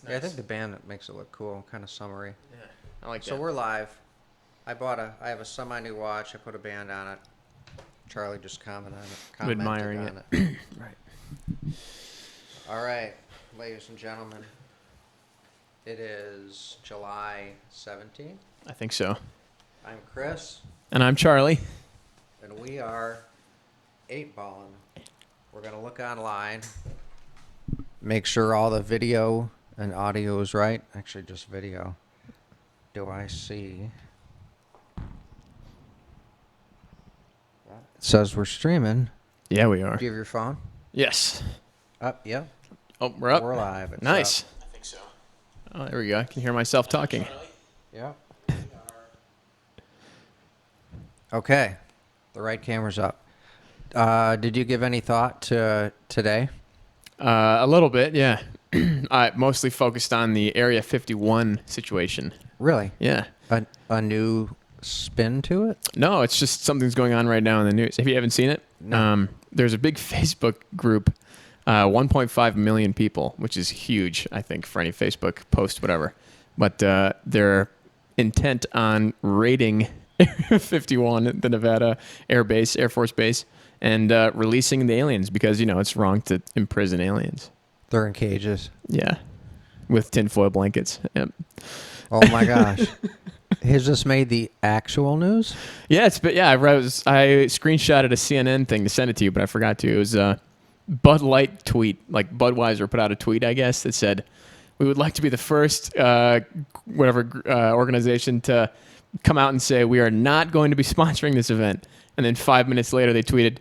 Nice. Yeah, I think the band makes it look cool, kind of summery. Yeah, I like that. So we're live. I have a semi-new watch. I put a band on it. Charlie just commented Admiring on it. it. Right. All right, ladies and gentlemen. It is July 17th. I think so. I'm Chris, And I'm Charlie. and we are 8-balling. We're going to look online, make sure all the video and audio is right. Actually, just video. Do I see? It says we're streaming. Yeah, we are. Do you have your phone? Yes. Up, yep. Oh, we're up. We're live. It's Nice. up. I think so. Oh, there we go. I can hear myself talking. Yep. Okay. The right camera's up. Did you give any thought to today? A little bit, yeah. I mostly focused on the Area 51 situation. Really? Yeah. A new spin to it? No, it's just something's going on right now in the news. If you haven't seen it, No. there's a big Facebook group, 1.5 million people, which is huge, I think, for any Facebook post, whatever. But they're intent on raiding Area 51, the Nevada Air Force Base, and releasing the aliens because, you know, it's wrong to imprison aliens. They're in cages. Yeah. With tinfoil blankets. Yep. Oh my gosh. Has this made the actual news? Yeah, I screenshotted a CNN thing to send it to you, but I forgot to. It was a Bud Light tweet, like Budweiser put out a tweet, I guess, that said, "We would like to be the first organization to come out and say we are not going to be sponsoring this event." And then 5 minutes later, they tweeted,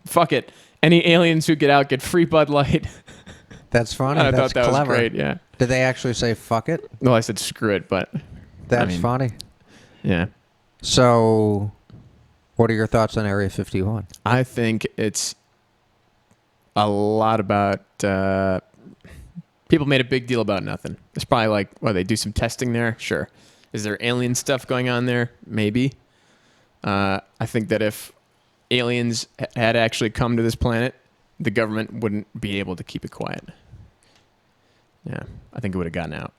"Fuck it, any aliens who get out get free Bud Light." That's funny. I That's thought that clever. was great. Yeah. Did they actually say fuck it? Well, I said screw it, but That's funny. yeah. So, what are your thoughts on Area 51? I think it's a lot about people made a big deal about nothing. It's probably like, well, they do some testing there. Sure. Is there alien stuff going on there? Maybe. I think that if aliens had actually come to this planet, the government wouldn't be able to keep it quiet. Yeah, I think it would have gotten out.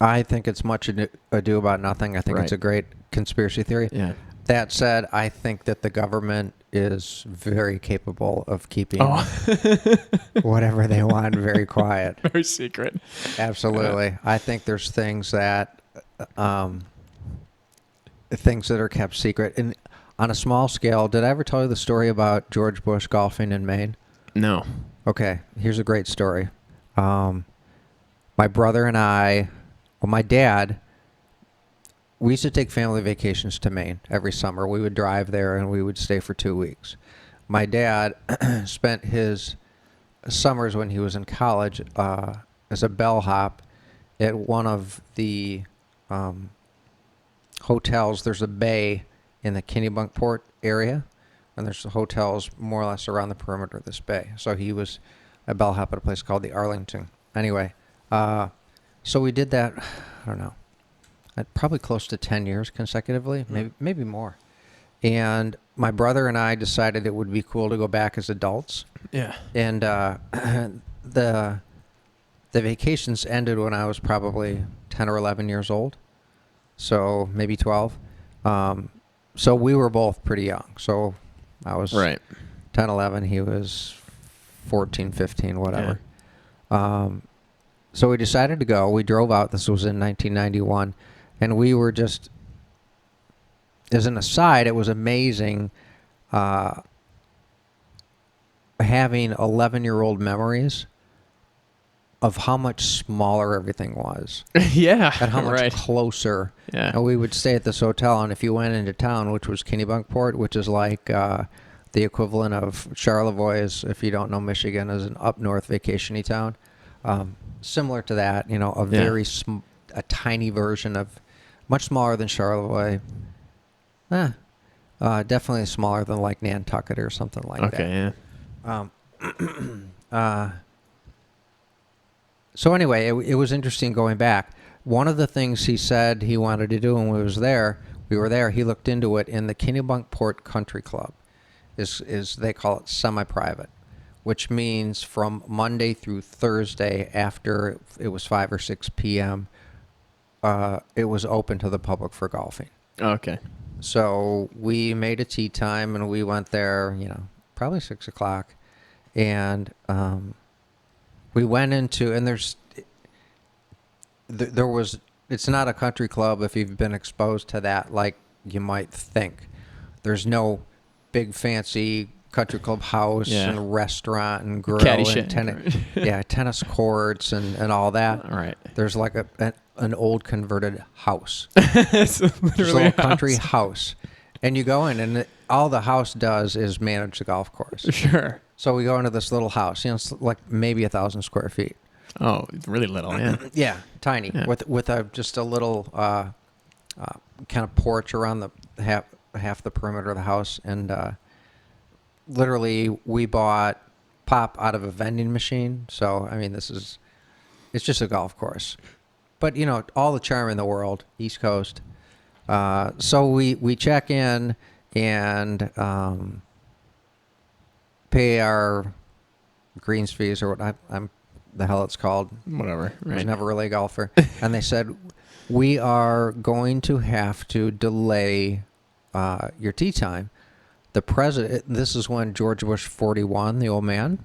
I think it's much ado about nothing. I think it's Right. a great conspiracy theory. Yeah. That said, I think that the government is very capable of keeping whatever they want very quiet. Very secret. Absolutely. I think there's things that are kept secret. And on a small scale, did I ever tell you the story about George Bush golfing in Maine? No. Okay, here's a great story. My brother and my dad, we used to take family vacations to Maine every summer. We would drive there and we would stay for 2 weeks. My dad spent his summers when he was in college as a bellhop at one of the hotels. There's a bay in the Kennebunkport area, and there's hotels more or less around the perimeter of this bay. So he was a bellhop at a place called the Arlington. Anyway, so we did that, I don't know, probably close to 10 years consecutively, maybe more. And my brother and I decided it would be cool to go back as adults. Yeah. And the vacations ended when I was probably 10 or 11 years old, so maybe 12. So we were both pretty young. So I was Right. 10, 11. He was 14, 15, whatever. Yeah. So we decided to go. We drove out. This was in 1991. And we were just, as an aside, it was amazing having 11-year-old memories of how much smaller everything was. Yeah. And how much right. closer. Yeah. And we would stay at this hotel, and if you went into town, which was Kennebunkport, which is like the equivalent of Charlevoix, is, if you don't know Michigan, is an up north vacation-y town. Similar to that, you know, a tiny version of, much smaller than Charlevoix. Definitely smaller than like Nantucket or something like that. Okay. Yeah. So anyway, it was interesting going back. One of the things he said he wanted to do when we were there, he looked into it in the Kennebunkport Country Club. Is they call it semi-private, which means from Monday through Thursday after it was 5 or 6 p.m., it was open to the public for golfing. Okay. So we made a tee time and we went there, probably 6 o'clock. And we went into, and there was, it's not a country club if you've been exposed to that like you might think. There's no big fancy country club house and restaurant and grill and tennis courts and all that. All right. There's like an old converted house. It's Just a literally little a country house. house. And you go in and all the house does is manage the golf course. Sure. So we go into this little house, it's like maybe 1,000 square feet. Oh, it's really little, yeah. Yeah, tiny, with just a little kind of porch around the half the perimeter of the house, and literally we bought pop out of a vending machine. So I mean, it's just a golf course, but all the charm in the world, East Coast. So we check in and pay our greens fees or what I'm the hell it's called. Whatever. I was Right. never really a golfer. And they said, we are going to have to delay your tee time. The president, this is when George Bush 41, the old man,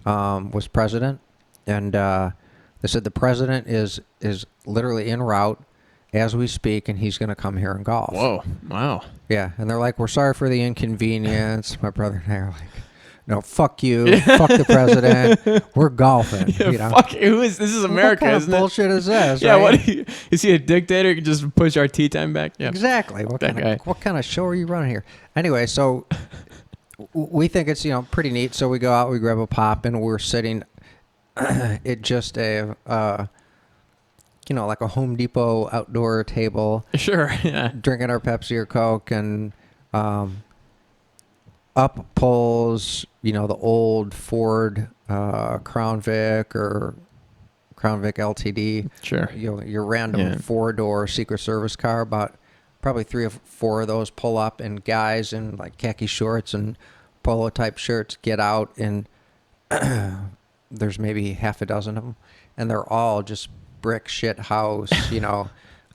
was president. And they said the president is literally en route as we speak, and he's going to come here and golf. Whoa. Wow. Yeah. And they're like, we're sorry for the inconvenience. My brother and I are like, no, fuck you. Fuck the president. We're golfing. Fuck, this is America, what kind isn't of it? bullshit is this? Yeah, right? is he a dictator? He can just push our tea time back? Yeah. Exactly. What kind of show are you running here? Anyway, so we think it's pretty neat. So we go out, we grab a pop, and we're sitting at just a like a Home Depot outdoor table. Sure. Yeah. Drinking our Pepsi or Coke, and up pulls the old Ford Crown Vic or Crown Vic LTD. Sure. Your random 4-door Secret Service car. About probably 3 or 4 of those pull up, and guys in like khaki shorts and polo type shirts get out, and there's maybe half a dozen of them, and they're all just brick shit house,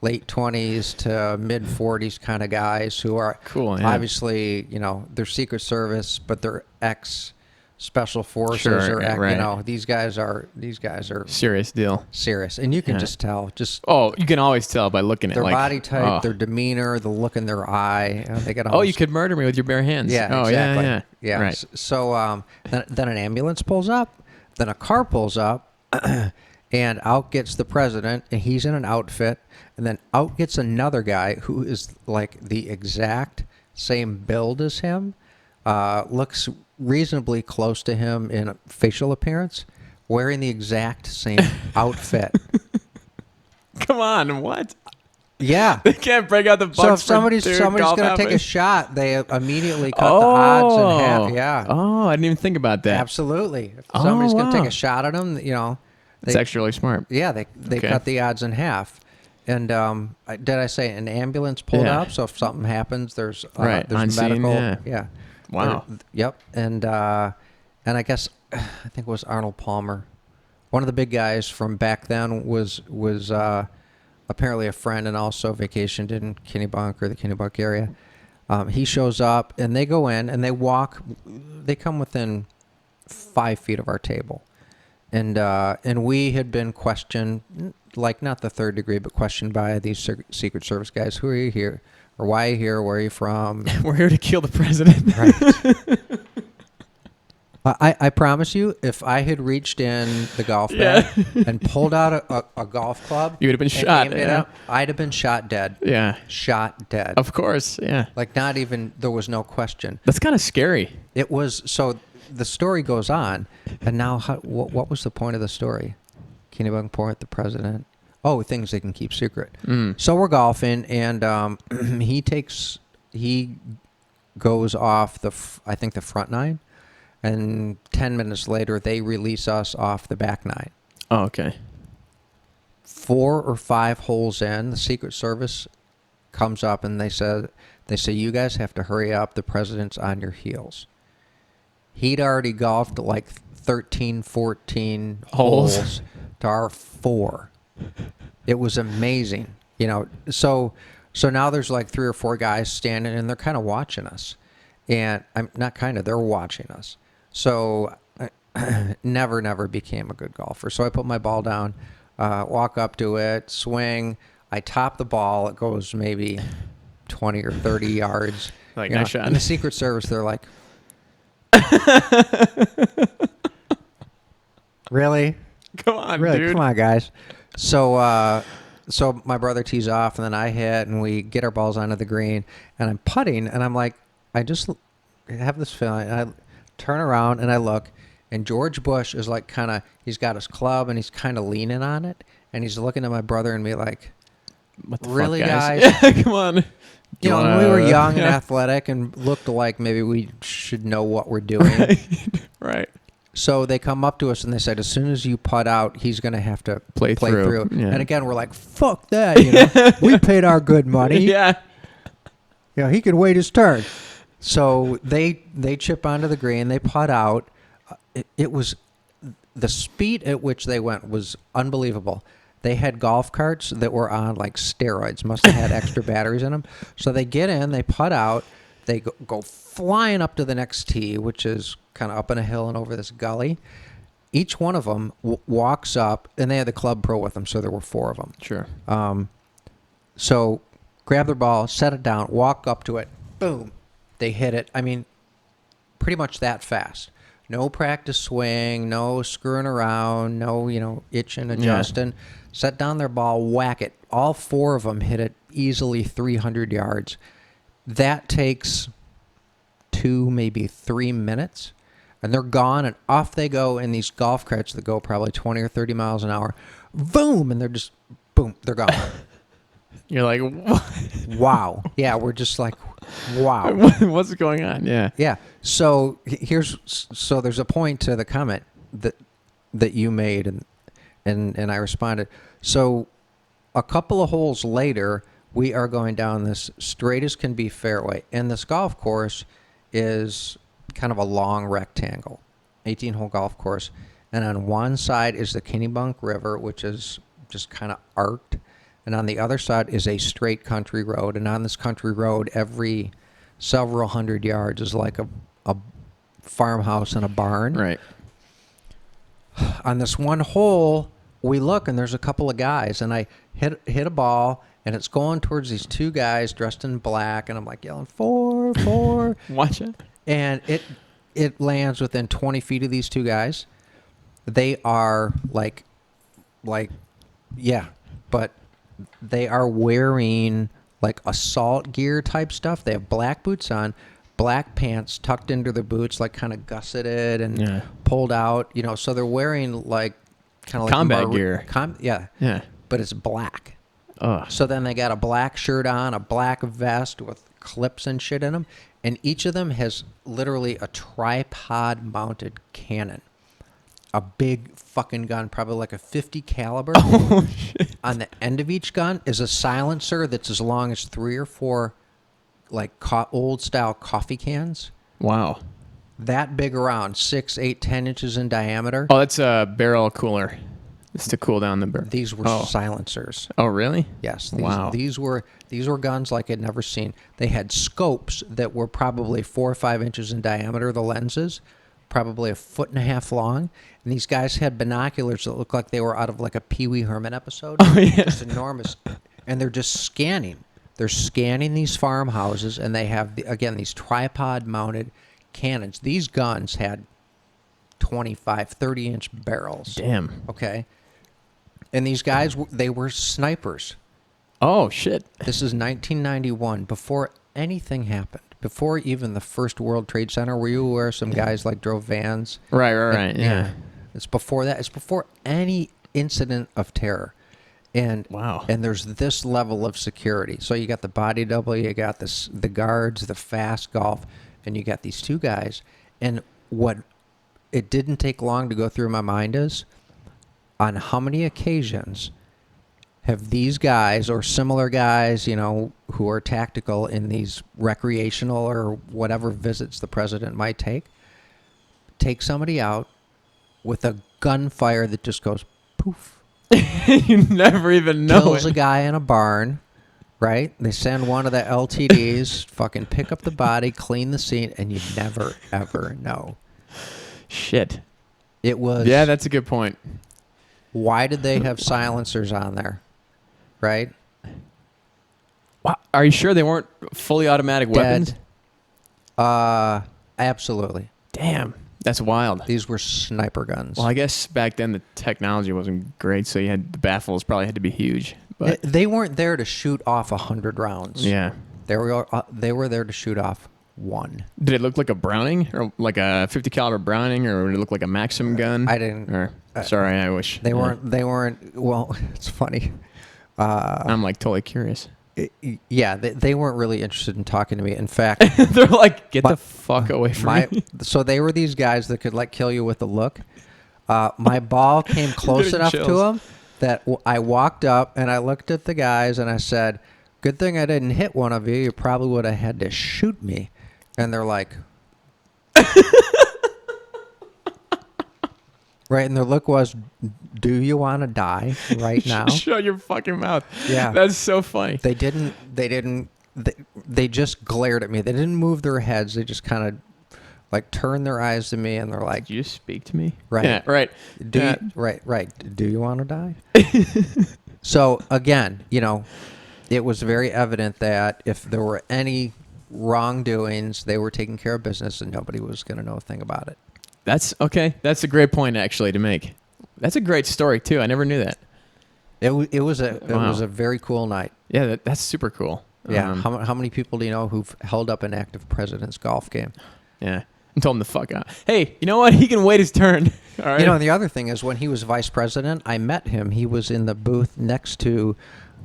late 20s to mid 40s kind of guys who are cool. Yeah. Obviously, they're Secret Service, but they're ex Special Forces Sure, or right. These guys are Serious deal. serious, and you can just tell. You can always tell by looking at their like, body type, oh. their demeanor, the look in their eye. They get Oh, you could murder me with your bare hands. Yeah, oh, exactly. Yeah. Right. So then an ambulance pulls up, then a car pulls up, and out gets the president, and he's in an outfit, and then out gets another guy who is like the exact same build as him, looks reasonably close to him in facial appearance, wearing the exact same outfit. Come on, what? Yeah. They can't break out the bucks. So if somebody's golf going to take a outfits. shot, they immediately cut the odds in half. Yeah. Oh, I didn't even think about that. Absolutely. If somebody's going to take wow. a shot at them, That's actually really smart. Yeah, they Okay. cut the odds in half. And did I say an ambulance pulled Yeah. up? So if something happens, there's Right, on there's scene, medical. yeah. Wow. Yep. And I guess I think it was Arnold Palmer, one of the big guys from back then, was apparently a friend and also vacationed in Kennebunk or the Kennebunk area. He shows up, and they go in and they walk. They come within 5 feet of our table. And we had been questioned, like not the third degree, but questioned by these Secret Service guys. Who are you here? Or why are you here? Where are you from? We're here to kill the president. Right. I promise you, if I had reached in the golf bag and pulled out a golf club, You would have been and shot. aimed it Yeah. up, I'd have been shot dead. Yeah. Shot dead. Of course. Yeah. Like not even, there was no question. That's kind of scary. It was, so the story goes on, and now what was the point of the story? Kennebunk Port, the president. Oh, things they can keep secret. So we're golfing, and he goes off I think the front 9, and 10 minutes later they release us off the back 9. Oh, okay. 4 or 5 holes in, the Secret Service comes up and they say, you guys have to hurry up. The president's on your heels. He'd already golfed like 13, 14 Holes. holes to our 4. It was amazing, you know. So now there's like 3 or 4 guys standing, and they're kind of watching us, and I'm not kind of, they're watching us. So I never became a good golfer. So I put my ball down, walk up to it, swing. I top the ball. It goes maybe 20 or 30 yards. Like, You know, nice shot. and the Secret Service, they're like, really? Come on, Really? dude. Come on, guys. So my brother tees off, and then I hit, and we get our balls onto the green, and I'm putting, and I'm like, I just have this feeling. And I turn around, and I look, and George Bush is like kind of, he's got his club, and he's kind of leaning on it, and he's looking at my brother and me like, What the really, fuck, guys? Yeah, come on. You know, wanna- when we were young and yeah. athletic and looked like maybe we should know what we're doing. Right. So they come up to us and they said, as soon as you putt out, he's going to have to Play through. Yeah. And again, we're like, fuck that. You know, we paid our good money. Yeah. You know, he could wait his turn. So they chip onto the green. They putt out. It was the speed at which they went was unbelievable. They had golf carts that were on like steroids. Must have had extra batteries in them. So they get in, they putt out, they go flying up to the next tee, which is kind of up in a hill and over this gully. Each one of them walks up, and they had the club pro with them, so there were 4 of them. Sure. So grab their ball, set it down, walk up to it, boom, they hit it. I mean, pretty much that fast. No practice swing, no screwing around, no, you know, itching, adjusting. Set down their ball, whack it. All 4 of them hit it easily 300 yards. That takes 2, maybe 3 minutes, and they're gone, and off they go in these golf carts that go probably 20 or 30 miles an hour. Boom, and they're just, boom, they're gone. You're like, what? Wow. Yeah, we're just like, wow. What's going on? Yeah. Yeah. So there's a point to the comment that you made, and I responded. So a couple of holes later, we are going down this straight as can be fairway, and this golf course is kind of a long rectangle, 18-hole golf course, and on one side is the Kennebunk River, which is just kind of arced, and on the other side is a straight country road, and on this country road, every several hundred yards is like a farmhouse and a barn. Right. On this one hole, we look, and there's a couple of guys, and I hit a ball, and it's going towards these 2 guys dressed in black, and I'm like yelling, 4, 4. Watch it. And it lands within 20 feet of these 2 guys. They are like, yeah, but they are wearing like assault gear type stuff. They have black boots on, black pants tucked into their boots, like kind of gusseted and pulled out, you know, so they're wearing like kind of like combat gear. Yeah. But it's black. Ugh. So then they got a black shirt on, a black vest with clips and shit in them, and each of them has literally a tripod-mounted cannon. A big fucking gun, probably like a 50 caliber. Oh, shit. On the end of each gun is a silencer that's as long as 3 or 4 like old-style coffee cans. Wow. That big around, 6, 8, 10 inches in diameter. Oh, that's a barrel cooler. It's to cool down the barrel. These were silencers. Oh, really? Yes. Wow. These were guns like I'd never seen. They had scopes that were probably 4 or 5 inches in diameter, the lenses, probably 1.5 feet long. And these guys had binoculars that looked like they were out of like a Pee Wee Herman episode. Oh, yeah. Just enormous. And they're just scanning. They're scanning these farmhouses, and they have, again, these tripod-mounted cannons. These guns had 25, 30-inch barrels. Damn. Okay? And these guys, they were snipers. Oh, shit. This is 1991, before anything happened. Before even the first World Trade Center, were you aware some guys like drove vans? Right. Yeah. It's before that. It's before any incident of terror. And Wow. And there's this level of security. So you got the body double, you got the guards, the fast golf, and you got these 2 guys. And what it didn't take long to go through my mind is, on how many occasions have these guys or similar guys, you know, who are tactical in these recreational or whatever visits the president might take, take somebody out with a gunfire that just goes poof. You never even know Kills it. a guy in a barn, right? They send one of the LTDs, fucking pick up the body, clean the scene, and you never, ever know. Shit. It was... Yeah, that's a good point. Why did they have silencers on there, right? Wow. Are you sure they weren't fully automatic weapons? Absolutely. Damn. That's wild. These were sniper guns. Well, I guess back then the technology wasn't great, so you had the baffles probably had to be huge. But They weren't there to shoot off 100 rounds. yeah. They were there to shoot off one. Did it look like a Browning or like a 50 caliber Browning, or did it look like a Maxim gun? I didn't. Or sorry, I wish They weren't. Well, it's funny. I'm like totally curious. Yeah, they weren't really interested in talking to me. In fact, They're like, get My- the fuck away from me. so they were these guys that could like kill you with a look. My ball came close getting enough to chills. them that I walked up and I looked at the guys and I said, "Good thing I didn't hit one of you. You probably would have had to shoot me." And they're like, right, and their look was, "Do you want to die right now?" Shut your fucking mouth. Yeah. That's so funny. They just glared at me. They didn't move their heads. They just kind of like turned their eyes to me and they're like, Did you speak to me? Right. Yeah, right. "Do Yeah. you, right. Do you want to die?" So again, it was very evident that if there were any wrongdoings, they were taking care of business and nobody was going to know a thing about it. That's okay. That's a great point actually to make. That's a great story too. I never knew that. It was a very cool night. Yeah, that's super cool. Yeah. How many people do you know who've held up an active president's golf game? Yeah. And told him to fuck out. Hey, you know what? He can wait his turn. All right. The other thing is when he was vice president, I met him. He was in the booth next to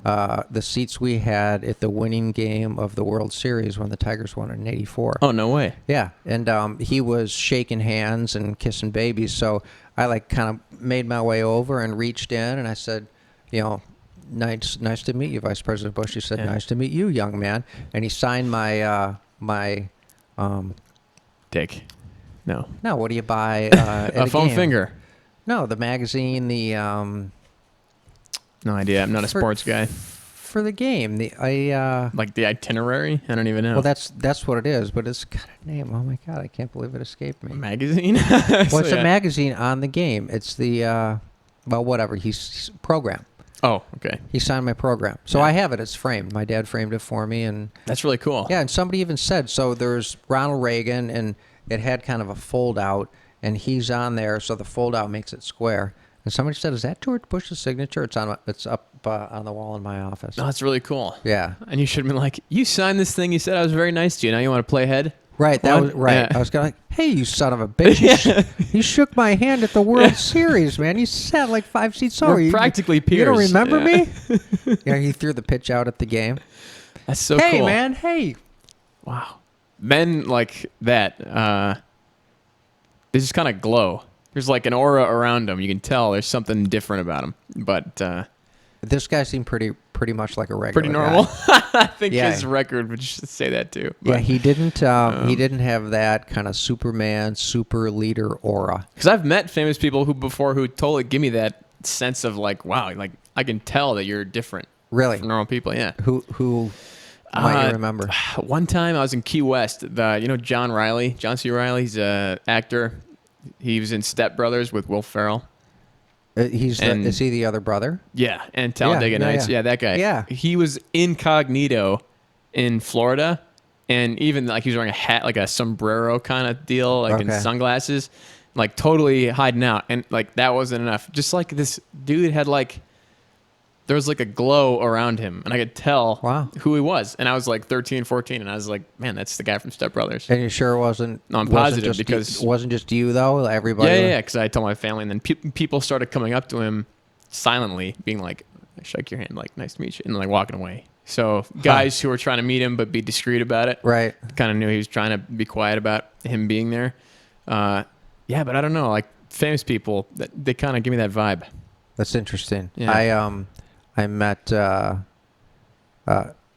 the seats we had at the winning game of the World Series when the Tigers won in '84. Oh, no way. Yeah, and he was shaking hands and kissing babies. So I like kind of made my way over and reached in and I said, nice to meet you, Vice President Bush. He said, Yeah. "Nice to meet you, young man." And he signed my Dick. No. no, what do you buy? At A foam game? finger. No, the magazine, the No idea. I'm not a For- sports guy. for the game. Like the itinerary? I don't even know. Well, that's what it is, but it's got a name. Oh my god, I can't believe it escaped me. magazine? Well, it's a magazine on the game. It's the whatever. He's program. Oh, okay. He signed my program, so Yeah. I have it. It's framed. My dad framed it for me, and That's really cool. yeah, and somebody even said so. There's Ronald Reagan, and it had kind of a fold out, and he's on there, so the fold out makes it square. And somebody said, "Is that George Bush's signature?" It's up on the wall in my office. No, that's really cool. Yeah. And you should have been like, you signed this thing. You said I was very nice to you. Now you want to play head? Right, that What? was right. Yeah. I was kind of like, "Hey, you son of a bitch! You shook my hand at the World Series, man. You sat like 5 seats over. We're You- practically You don't peers. remember Yeah. me?" Yeah, he threw the pitch out at the game. That's so Hey, cool. man. Hey. Wow. Men like that, they just kind of glow. There's like an aura around them. You can tell there's something different about them. But This guy seemed pretty much like a regular. pretty guy. normal. I think Yeah. his record would just say that too. Yeah, But, he didn't have that kind of Superman, super leader aura. because I've met famous people who totally give me that sense of like, wow, like I can tell that you're different Really? from normal people. Yeah. Who might you remember? One time I was in Key West. John Riley, John C. Riley. He's a actor. He was in Step Brothers with Will Ferrell. Is he the other brother? Yeah, and Talladega yeah, Nights. yeah. Yeah, that guy. Yeah. He was incognito in Florida, and even like he was wearing a hat, like a sombrero kind of deal, like in Okay. sunglasses, like totally hiding out. And like that wasn't enough. Just like this dude had like, there was like a glow around him, and I could tell Wow. who he was. And I was like 13, 14, and I was like, man, that's the guy from Step Brothers. And you sure it wasn't? No, I'm wasn't positive just because- it wasn't just you though. Everybody. Yeah, because I told my family, and then people started coming up to him silently, being like, I shake your hand, like, nice to meet you, and like walking away. So guys who were trying to meet him but be discreet about it, Right. kind of knew he was trying to be quiet about him being there. Yeah, but I don't know, like famous people, they kind of give me that vibe. That's interesting. Yeah. I met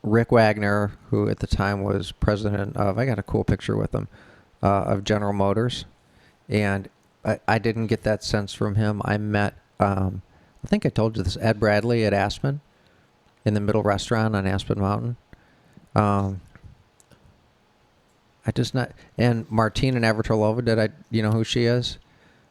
Rick Wagner, who at the time was president of. I got a cool picture with him of General Motors, And I didn't get that sense from him. I met, I think I told you this, Ed Bradley at Aspen in the Middle Restaurant on Aspen Mountain. I just not, and Martina Navratilova, you know who she is?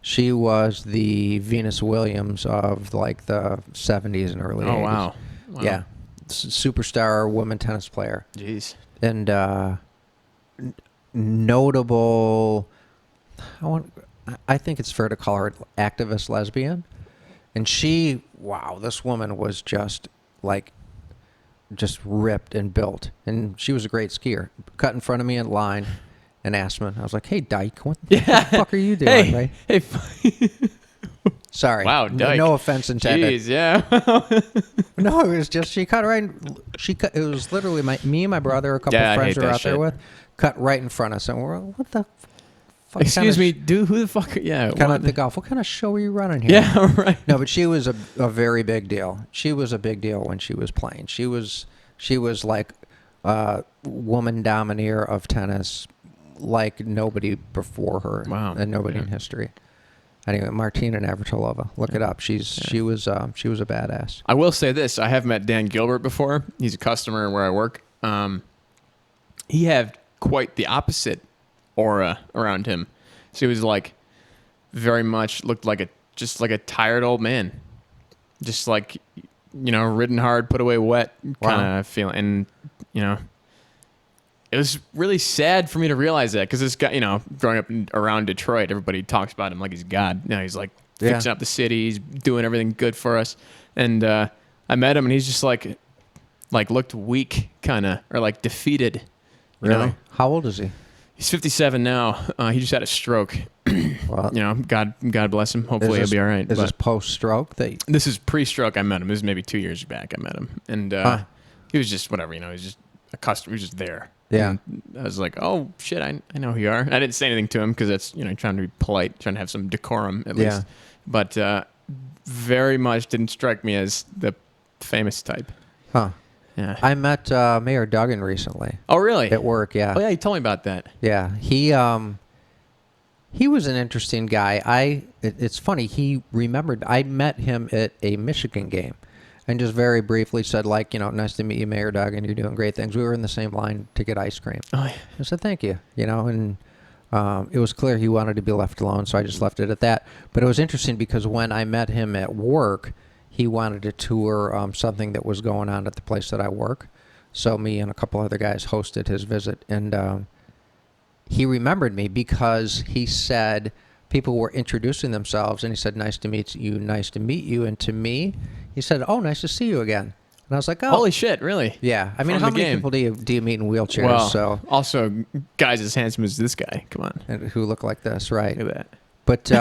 She was the Venus Williams of like the 70s and early 80s. Oh, wow. Yeah. Superstar woman tennis player. Jeez. And notable, I think it's fair to call her activist lesbian. And she, wow, this woman was just ripped and built. And she was a great skier. Cut in front of me in line in Aspen. I was like, hey, Dyke, what the fuck are you doing, right? Hey. Sorry. Wow, Dyke. No offense intended. Jeez, yeah. No, it was just, she cut right, it was literally me and my brother, a couple of friends we were out there with, cut right in front of us. And we're like, what the fuck? Excuse me, dude, who the fuck? Yeah. Kind of like the golf. What kind of show are you running here? Yeah, right. No, but she was a very big deal. She was a big deal when she was playing. She was like woman domineer of tennis, like nobody before her. Wow. And nobody in history. Anyway, Martina Navratilova, look it up. She was a badass. I will say this: I have met Dan Gilbert before. He's a customer where I work. He had quite the opposite aura around him. So he was like very much looked like just like a tired old man, just like ridden hard, put away wet kind of feeling. And it was really sad for me to realize that because this guy, growing up around Detroit, everybody talks about him like he's God. He's like fixing up the city, he's doing everything good for us. And I met him, and he's just like looked weak, kind of, or like defeated. Really? How old is he? He's 57 now. He just had a stroke. Well, God bless him. Hopefully he'll be all right. Is this post-stroke? This is pre-stroke. I met him. This is maybe 2 years back. I met him, and he was just whatever. He was just a customer. He was just there. Yeah. And I was like, oh shit, I know who you are. I didn't say anything to him because that's trying to be polite, trying to have some decorum at least. But very much didn't strike me as the famous type. Huh. Yeah. I met Mayor Duggan recently. Oh, really? At work, yeah. Oh, yeah, you told me about that. Yeah. He was an interesting guy. It's funny. He remembered. I met him at a Michigan game and just very briefly said, nice to meet you, Mayor Duggan. You're doing great things. We were in the same line to get ice cream. Oh, yeah. I said, thank you. And it was clear he wanted to be left alone, so I just left it at that. But it was interesting because when I met him at work, he wanted to tour something that was going on at the place that I work. So me and a couple other guys hosted his visit. And he remembered me because he said people were introducing themselves. And he said, nice to meet you, nice to meet you. And to me, he said, oh, nice to see you again. And I was like, oh. Holy shit, really? Yeah. I mean, how many people do you meet in wheelchairs? Well, so also guys as handsome as this guy. Come on. and who look like this, right? Look at that. But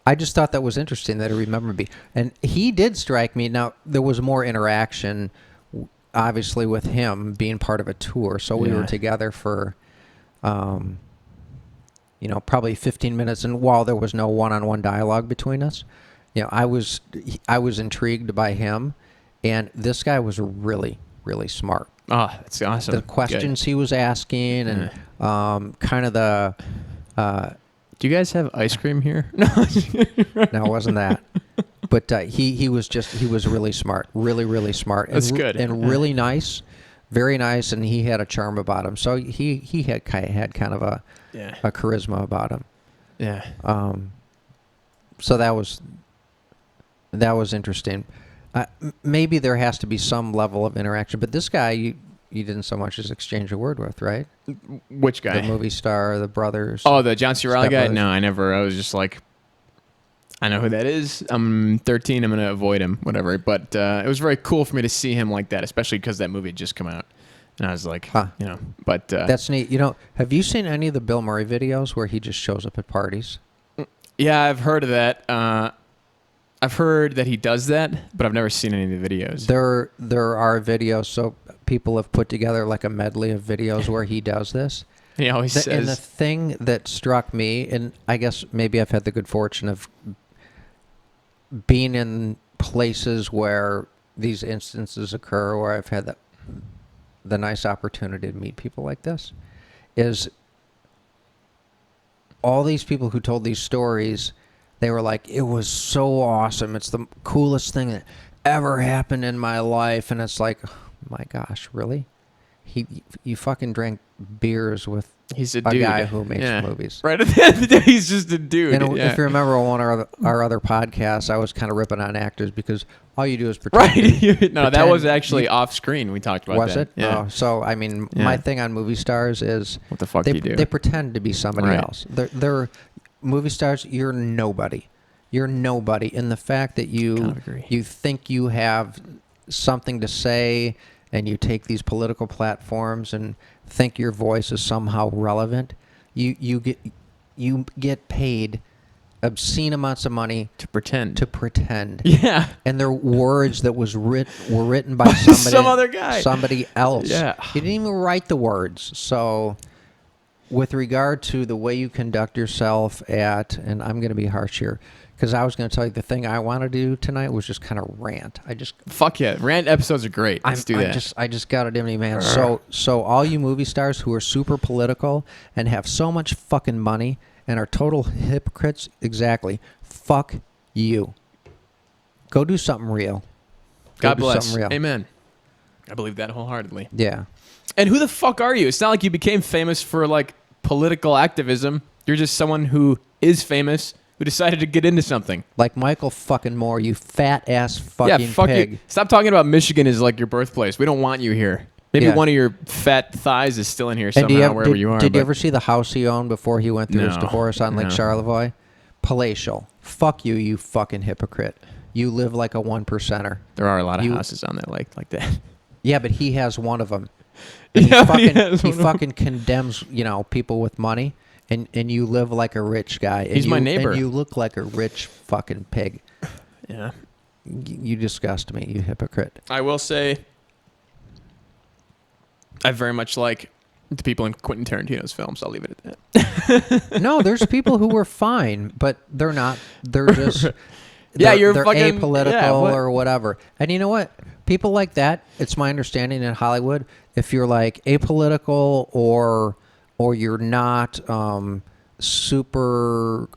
I just thought that was interesting that he remembered me. And he did strike me. Now, there was more interaction, obviously, with him being part of a tour. So we were together for, probably 15 minutes. And while there was no one-on-one dialogue between us, I was intrigued by him. And this guy was really, really smart. Oh, that's awesome. The questions he was asking and kind of the... Do you guys have ice cream here? No, no, it wasn't that. But he was really smart, really, really smart. That's good. And really nice, very nice, and he had a charm about him. So he had kind of a charisma about him. Yeah. So that was interesting. Maybe there has to be some level of interaction, but this guy you didn't so much as exchange a word with, right? Which guy? The movie star, the brothers. Oh, the John C. Reilly guy? Brothers. No, I never. I was just like, I know who that is. I'm 13. I'm going to avoid him, whatever. But it was very cool for me to see him like that, especially because that movie had just come out. And I was like, but... That's neat. Have you seen any of the Bill Murray videos where he just shows up at parties? Yeah, I've heard of that. I've heard that he does that, but I've never seen any of the videos. There are videos, so people have put together like a medley of videos where he does this. He always says... And the thing that struck me, and I guess maybe I've had the good fortune of being in places where these instances occur, where I've had the nice opportunity to meet people like this, is all these people who told these stories, they were like, it was so awesome. It's the coolest thing that ever happened in my life. And it's like, oh my gosh, really? You fucking drank beers with He's a a dude. guy who makes movies. Right at the end of the day, he's just a dude. And yeah. if you remember on our other podcasts, I was kind of ripping on actors because all you do is pretend. Right. No, that was actually off screen. We talked about Was that. it? Yeah. Oh, so, I mean, Yeah. my thing on movie stars is What the fuck they, do you do? they pretend to be somebody Right. else. They're movie stars. You're nobody. You're nobody. And the fact that Kind of agree. you think you have something to say and you take these political platforms and think your voice is somehow relevant, you get paid obscene amounts of money To pretend. to pretend. Yeah. And they're words that were written by somebody, Some other guy. somebody else. Yeah. He didn't even write the words. So, with regard to the way you conduct yourself and I'm going to be harsh here, because I was going to tell you the thing I want to do tonight was just kind of rant. Fuck yeah. Rant episodes are great. Let's do that. I just got it in me, man. So all you movie stars who are super political and have so much fucking money and are total hypocrites, exactly. Fuck you. Go do something real. Go God do bless. something real. Amen. I believe that wholeheartedly. Yeah. And who the fuck are you? It's not like you became famous for like political activism. You're just someone who is famous who decided to get into something. Like Michael fucking Moore, you fat ass fucking Yeah, fuck pig. you. Stop talking about Michigan as like your birthplace. We don't want you here. Maybe Yeah. one of your fat thighs is still in here And somehow, wherever you are. Did you but- ever see the house he owned before he went through his No, divorce on Lake no. Charlevoix? Palatial. Fuck you, you fucking hypocrite. You live like a one percenter. There are a lot of You- houses on that lake like that. Yeah, but he has one of them. Yeah, but he he has one of 'em. fucking condemns, people with money, and you live like a rich guy. And He's my you- neighbor. And you look like a rich fucking pig. Yeah. You disgust me, you hypocrite. I will say, I very much like the people in Quentin Tarantino's films. I'll leave it at that. No, there's people who were fine, but they're not. They're just Yeah, you're they're fucking- apolitical yeah, what- or whatever. And you know what? People like that, it's my understanding in Hollywood, if you're like apolitical or you're not super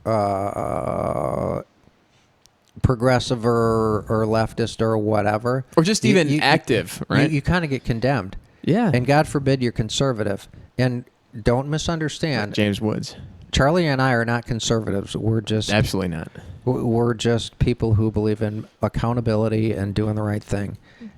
progressive or leftist or whatever, Or just even active, right? You kind of get condemned. Yeah. And God forbid you're conservative. And don't misunderstand. James Woods. Charlie and I are not conservatives. We're just Absolutely not. we're just people who believe in accountability and doing the right thing,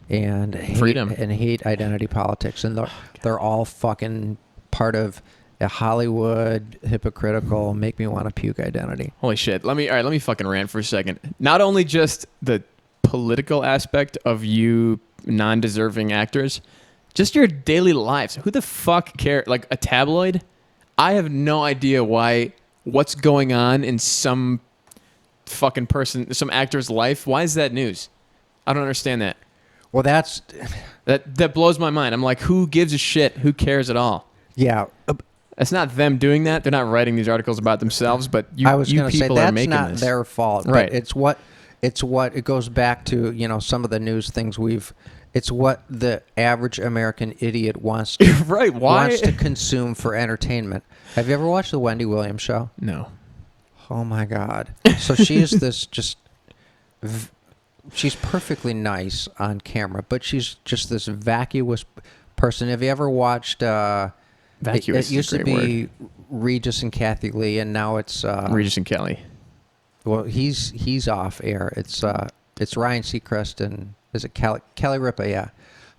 and Freedom. hate identity politics, and they're all fucking part of a Hollywood hypocritical make me want to puke identity. Holy shit. Let me fucking rant for a second. Not only just the political aspect of you non-deserving actors, just your daily lives. Who the fuck care? Like a tabloid? I have no idea what's going on in some fucking person, some actor's life. Why is that news? I don't understand that. Well, That blows my mind. I'm like, who gives a shit? Who cares at all? yeah. It's not them doing that. They're not writing these articles about themselves, but I was you going to say people are that's making not this. their fault, but Right. it's what it goes back to. Some of the news things It's what the average American idiot wants to, Right. Why? wants to consume for entertainment. Have you ever watched the Wendy Williams show? No. Oh my God! So she is this she's perfectly nice on camera, but she's just this vacuous person. Have you ever watched? Vacuous It used is a to great be Regis and Kathy Lee, and now it's Regis and Kelly. well, he's off air. It's Ryan Seacrest and is it Kelly Ripa? Yeah.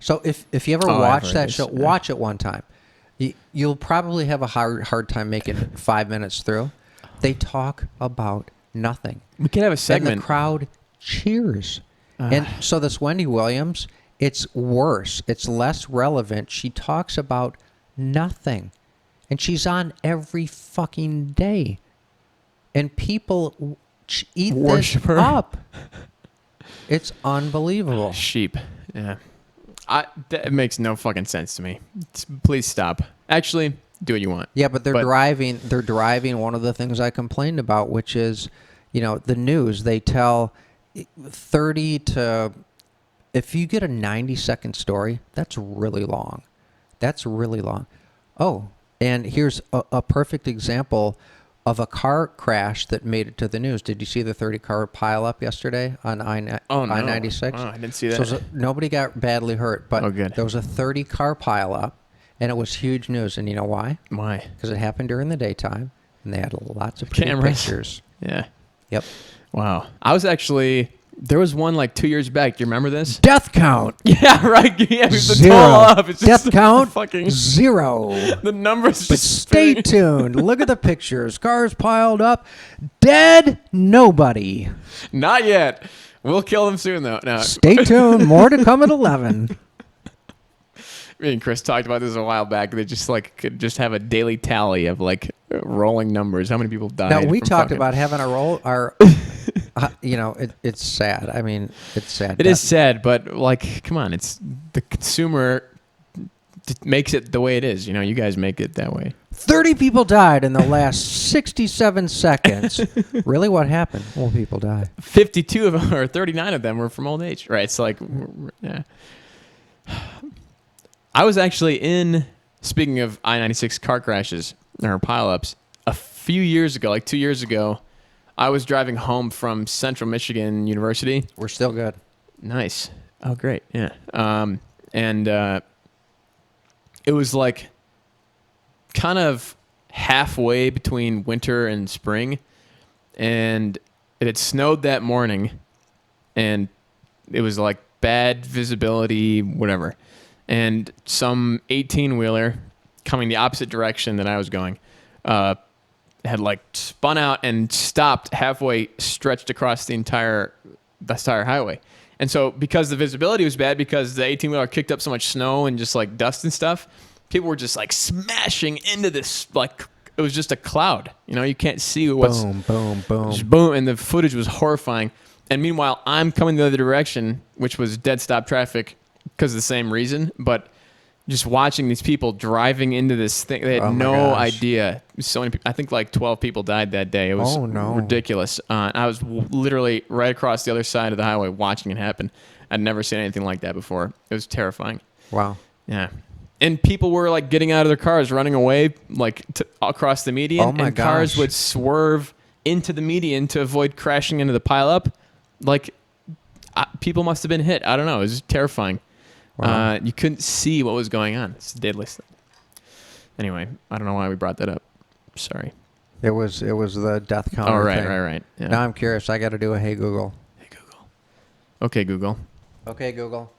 So if you ever I've watch heard that this, show, yeah. watch it one time. You'll probably have a hard time making 5 minutes through. They talk about nothing. We could have a And segment. the crowd cheers. And so this Wendy Williams, it's worse. It's less relevant. She talks about nothing. And she's on every fucking day. And people eat Worship this her. up. It's unbelievable. Sheep. Yeah. That makes no fucking sense to me. Please stop. Actually, do what you want. Yeah, but they're driving one of the things I complained about, which is, the news. They tell 30 to, if you get a 90-second story, that's really long. That's really long. Oh, and here's a perfect example. of a car crash that made it to the news. Did you see the 30-car pileup yesterday on I-96? Oh, I didn't see that. So nobody got badly hurt, but Oh, good. there was a 30-car pileup, and it was huge news. And you know why? Why? Because it happened during the daytime, and they had lots of pretty Cameras. pictures. Yeah. Yep. Wow. There was one like 2 years back. Do you remember this? Death count. Yeah, right. Yeah, the Zero. total up. It's just Death count. fucking 0. the numbers. But just stay spinning. tuned. Look at the pictures. Cars piled up. Dead. Nobody. Not yet. We'll kill them soon, though. No. Stay tuned. More to come at 11. Me and Chris talked about this a while back. They just like could just have a daily tally of like rolling numbers. How many people died? Now, we from talked fucking- about having a roll. It's sad. I mean, it's sad. It is sad, but like, come on, it's the consumer makes it the way it is. You know, you guys make it that way. 30 people died in the last 67 seconds. Really, what happened? Well, people died. 52 of them, or 39 of them, were from old age. Right? It's like, yeah. I was actually speaking of I-96 car crashes or pileups, a few years ago, like 2 years ago, I was driving home from Central Michigan University. We're still good. Nice. Oh, great. Yeah. It was like kind of halfway between winter and spring, and it had snowed that morning, and it was like bad visibility, whatever. And some 18-wheeler coming the opposite direction that I was going had like spun out and stopped halfway, stretched across the entire highway. And so because the visibility was bad, because the 18-wheeler kicked up so much snow and just like dust and stuff, people were just like smashing into this, like it was just a cloud. You know, you can't see what's Boom, boom, boom. just boom, and the footage was horrifying. And meanwhile, I'm coming the other direction, which was dead stop traffic because of the same reason. But just watching these people driving into this thing, they had Oh my no gosh. idea. So many people, I think like 12 people died that day. It was Oh, no. ridiculous. I was literally right across the other side of the highway watching it happen. I'd never seen anything like that before. It was terrifying. Wow. Yeah. And people were like getting out of their cars, running away like across the median. Oh my and cars gosh. would swerve into the median to avoid crashing into the pileup. Like people must have been hit. I don't know. It was terrifying. Wow. You couldn't see what was going on. It's the deadliest thing. Anyway, I don't know why we brought that up. Sorry. It was the death counter Oh, right, thing. right. Yeah. Now I'm curious. I got to do a Hey Google. Hey, Google. Okay, Google. Okay, Google.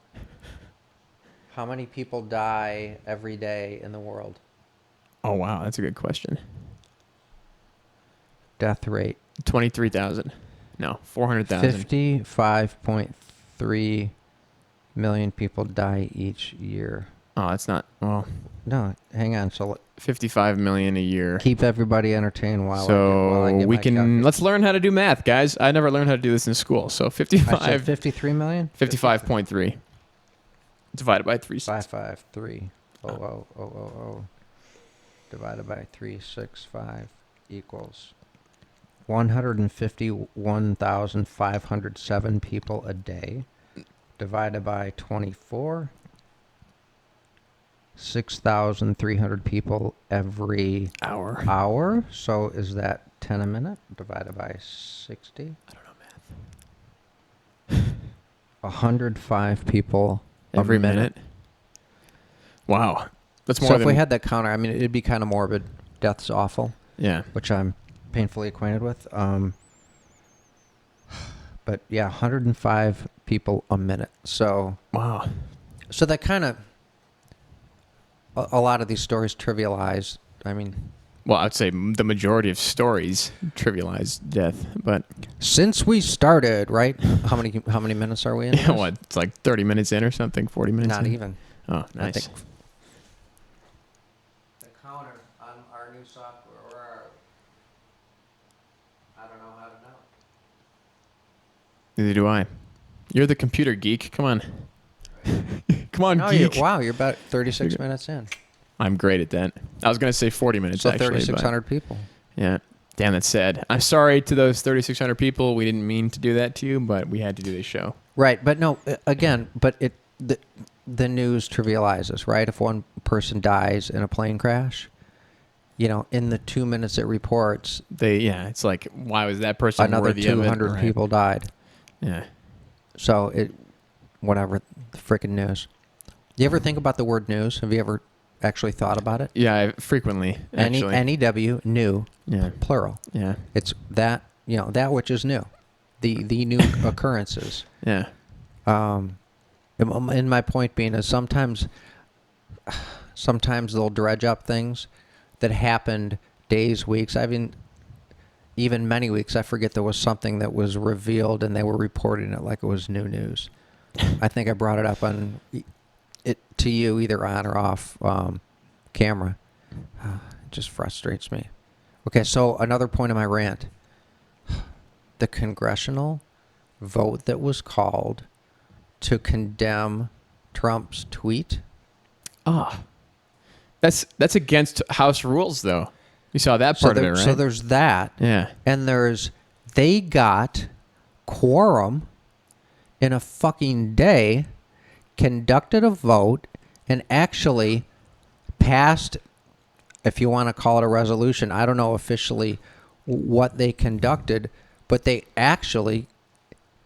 How many people die every day in the world? Oh, wow. That's a good question. Death rate. 23,000. No, 400,000. 55.3 million people die each year. Oh, that's not, well, No, hang on. So 55 million a year. keep everybody entertained while I So get we my can, calculator. let's learn how to do math, guys. I never learned how to do this in school. So I said 55, 53 million? 55.3 divided by 360. 553. Divided by 365 equals 151,507 people a day. Divided by 24. 6,300 people every hour. So is that 10 a minute? Divided by 60. I don't know math. 105 people Every a minute. Wow. That's more So than, if we had that counter, I mean, it'd be kind of morbid. Death's awful, yeah. which I'm painfully acquainted with. But yeah, 105 people a minute. So Wow. that kind of, a lot of these stories trivialize. I mean, Well, I'd say the majority of stories trivialize death, but since we started, right? How many minutes are we in? yeah, what? It's like 30 minutes in or something, 40 minutes Not in? even. Oh, I nice. think. The counter on our new software, where are we? I don't know how to know. Neither do I. You're the computer geek. Come on. Come on, No, you, geek. wow, you're about 36 minutes in. I'm great at that. I was going to say 40 minutes, So actually. 3,600 people. But yeah. Damn, that's sad. I'm sorry to those 3,600 people. We didn't mean to do that to you, but we had to do this show. Right, but no, again, but the news trivializes, right? If one person dies in a plane crash, in the 2 minutes it reports, it's like, why was that person another worthy of it? 200 Right. people died. Yeah. So whatever, the freaking news. You ever think about the word news? Have you ever actually thought about it? Yeah, frequently, actually. N-E-W, new, Yeah. plural. Yeah. It's that, that which is new. The new occurrences. Yeah. And my point being is sometimes they'll dredge up things that happened days, weeks, even many weeks. I forget there was something that was revealed and they were reporting it like it was new news. I think I brought it up on it to you either on or off camera. It just frustrates me. Okay, so another point of my rant. The congressional vote that was called to condemn Trump's tweet. Oh. That's against House rules, though. You saw that part of it, right? So there's that. Yeah. And they got quorum in a fucking day, conducted a vote, and actually passed, if you want to call it a resolution. I don't know officially what they conducted, but they actually,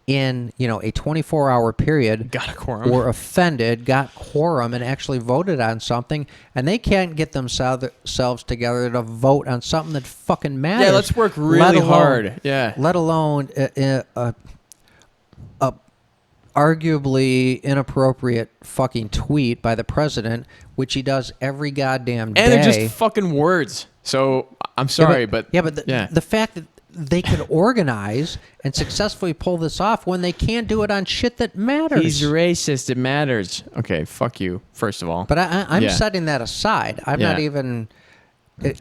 in a 24-hour period, Got a quorum. were offended, got quorum, and actually voted on something, and they can't get themselves together to vote on something that fucking matters. Yeah, let's work really hard. Yeah. Let alone a arguably inappropriate fucking tweet by the president, which he does every goddamn day. And they're just fucking words. So I'm sorry, but the fact that they could organize and successfully pull this off when they can't do it on shit that matters. He's racist. It matters. Okay, fuck you, first of all. But I'm setting that aside. I'm not even... No,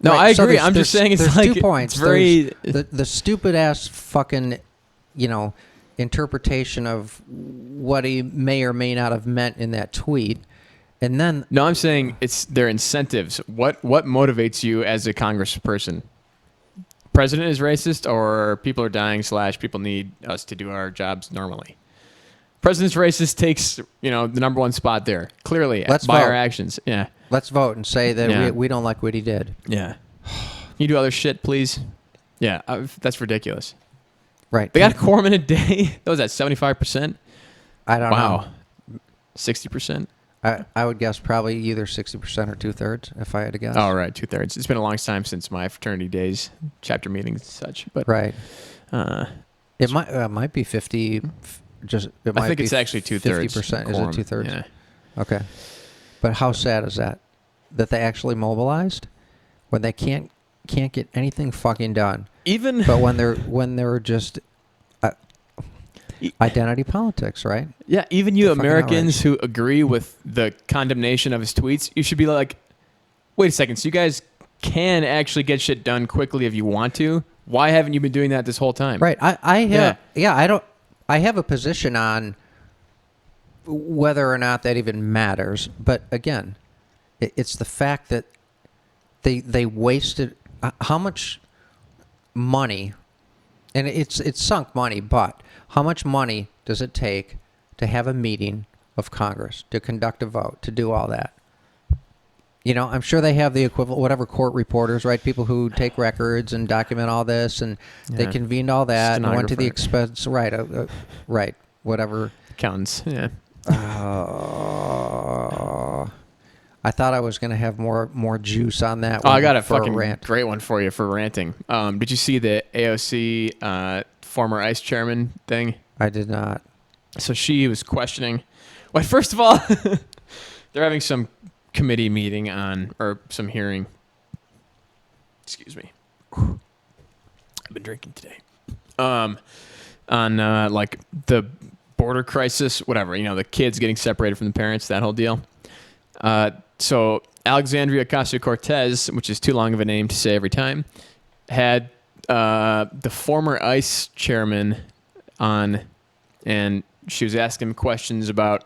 right, I agree. So I'm just saying it's like... 2 points. It's very... The stupid-ass fucking, interpretation of what he may or may not have meant in that tweet. And then... No, I'm saying it's their incentives. What motivates you as a congressperson? President is racist, or people are dying / people need us to do our jobs normally? President's racist takes, the number one spot there. Clearly, Let's by vote. our actions. Yeah. Let's vote and say that we don't like what he did. Yeah. Can you do other shit, please? Yeah, that's ridiculous. Right. They got a quorum in a day? What was that, 75%? I don't know. Wow. 60%? I would guess probably either 60% or 2/3 if I had to guess. Oh, right, 2/3. It's been a long time since my fraternity days, chapter meetings and such. But right. It might be 50. I think it's actually 2/3. 50%. Is it 2/3? Yeah. Okay. But how sad is that? That they actually mobilized when they can't get anything fucking done. But when they're just identity politics, right? Yeah, even you The fucking Americans outrage. who agree with the condemnation of his tweets, you should be like, wait a second, so you guys can actually get shit done quickly if you want to? Why haven't you been doing that this whole time? Right. I have a position on whether or not that even matters. But again, it's the fact that they wasted how much money, and it's sunk money, but how much money does it take to have a meeting of Congress, to conduct a vote, to do all that? I'm sure they have the equivalent, whatever court reporters, right? People who take records and document all this, and they convened all that and went to the expense, right? Right, whatever. Accountants, yeah. I thought I was going to have more juice on that. Oh, I got a for fucking rant. great one for you for ranting. Did you see the AOC former ICE chairman thing? I did not. So she was questioning. Well, first of all, they're having some committee meeting or some hearing. Excuse me. I've been drinking today. On like the border crisis, whatever. The kids getting separated from the parents, that whole deal. So Alexandria Ocasio-Cortez, which is too long of a name to say every time, had the former ICE chairman on, and she was asking him questions about,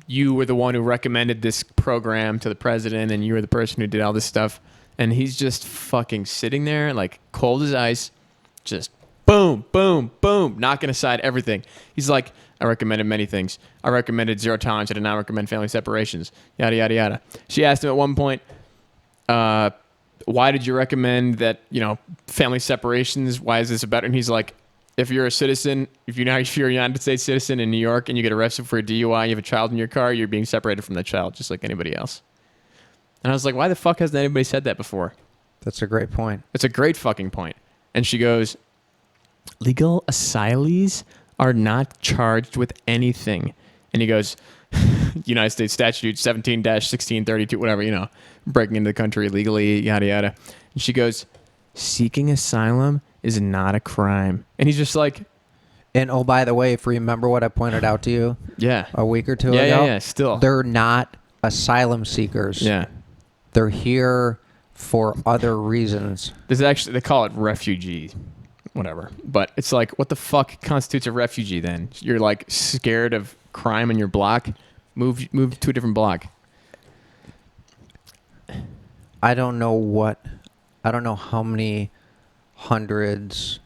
you were the one who recommended this program to the president, and you were the person who did all this stuff. And he's just fucking sitting there, like cold as ice, just boom, boom, boom, knocking aside everything. He's like, I recommended many things. I recommended zero tolerance. I did not recommend family separations. Yada, yada, yada. She asked him at one point, why did you recommend that, family separations? Why is this better? And he's like, if you're a citizen, if you're a United States citizen in New York and you get arrested for a DUI, you have a child in your car, you're being separated from the child just like anybody else. And I was like, why the fuck hasn't anybody said that before? That's a great point. It's a great fucking point. And she goes, legal asylees are not charged with anything. And he goes, United States Statute 17-1632, whatever, breaking into the country illegally, yada, yada. And she goes, seeking asylum is not a crime. And he's just like... And oh, by the way, if you remember what I pointed out to you a week or two ago, yeah, still. They're not asylum seekers. Yeah. They're here for other reasons. There's actually, they call it refugee, whatever. But it's like, what the fuck constitutes a refugee then? You're like scared of crime in your block? Move to a different block. I don't know how many hundreds,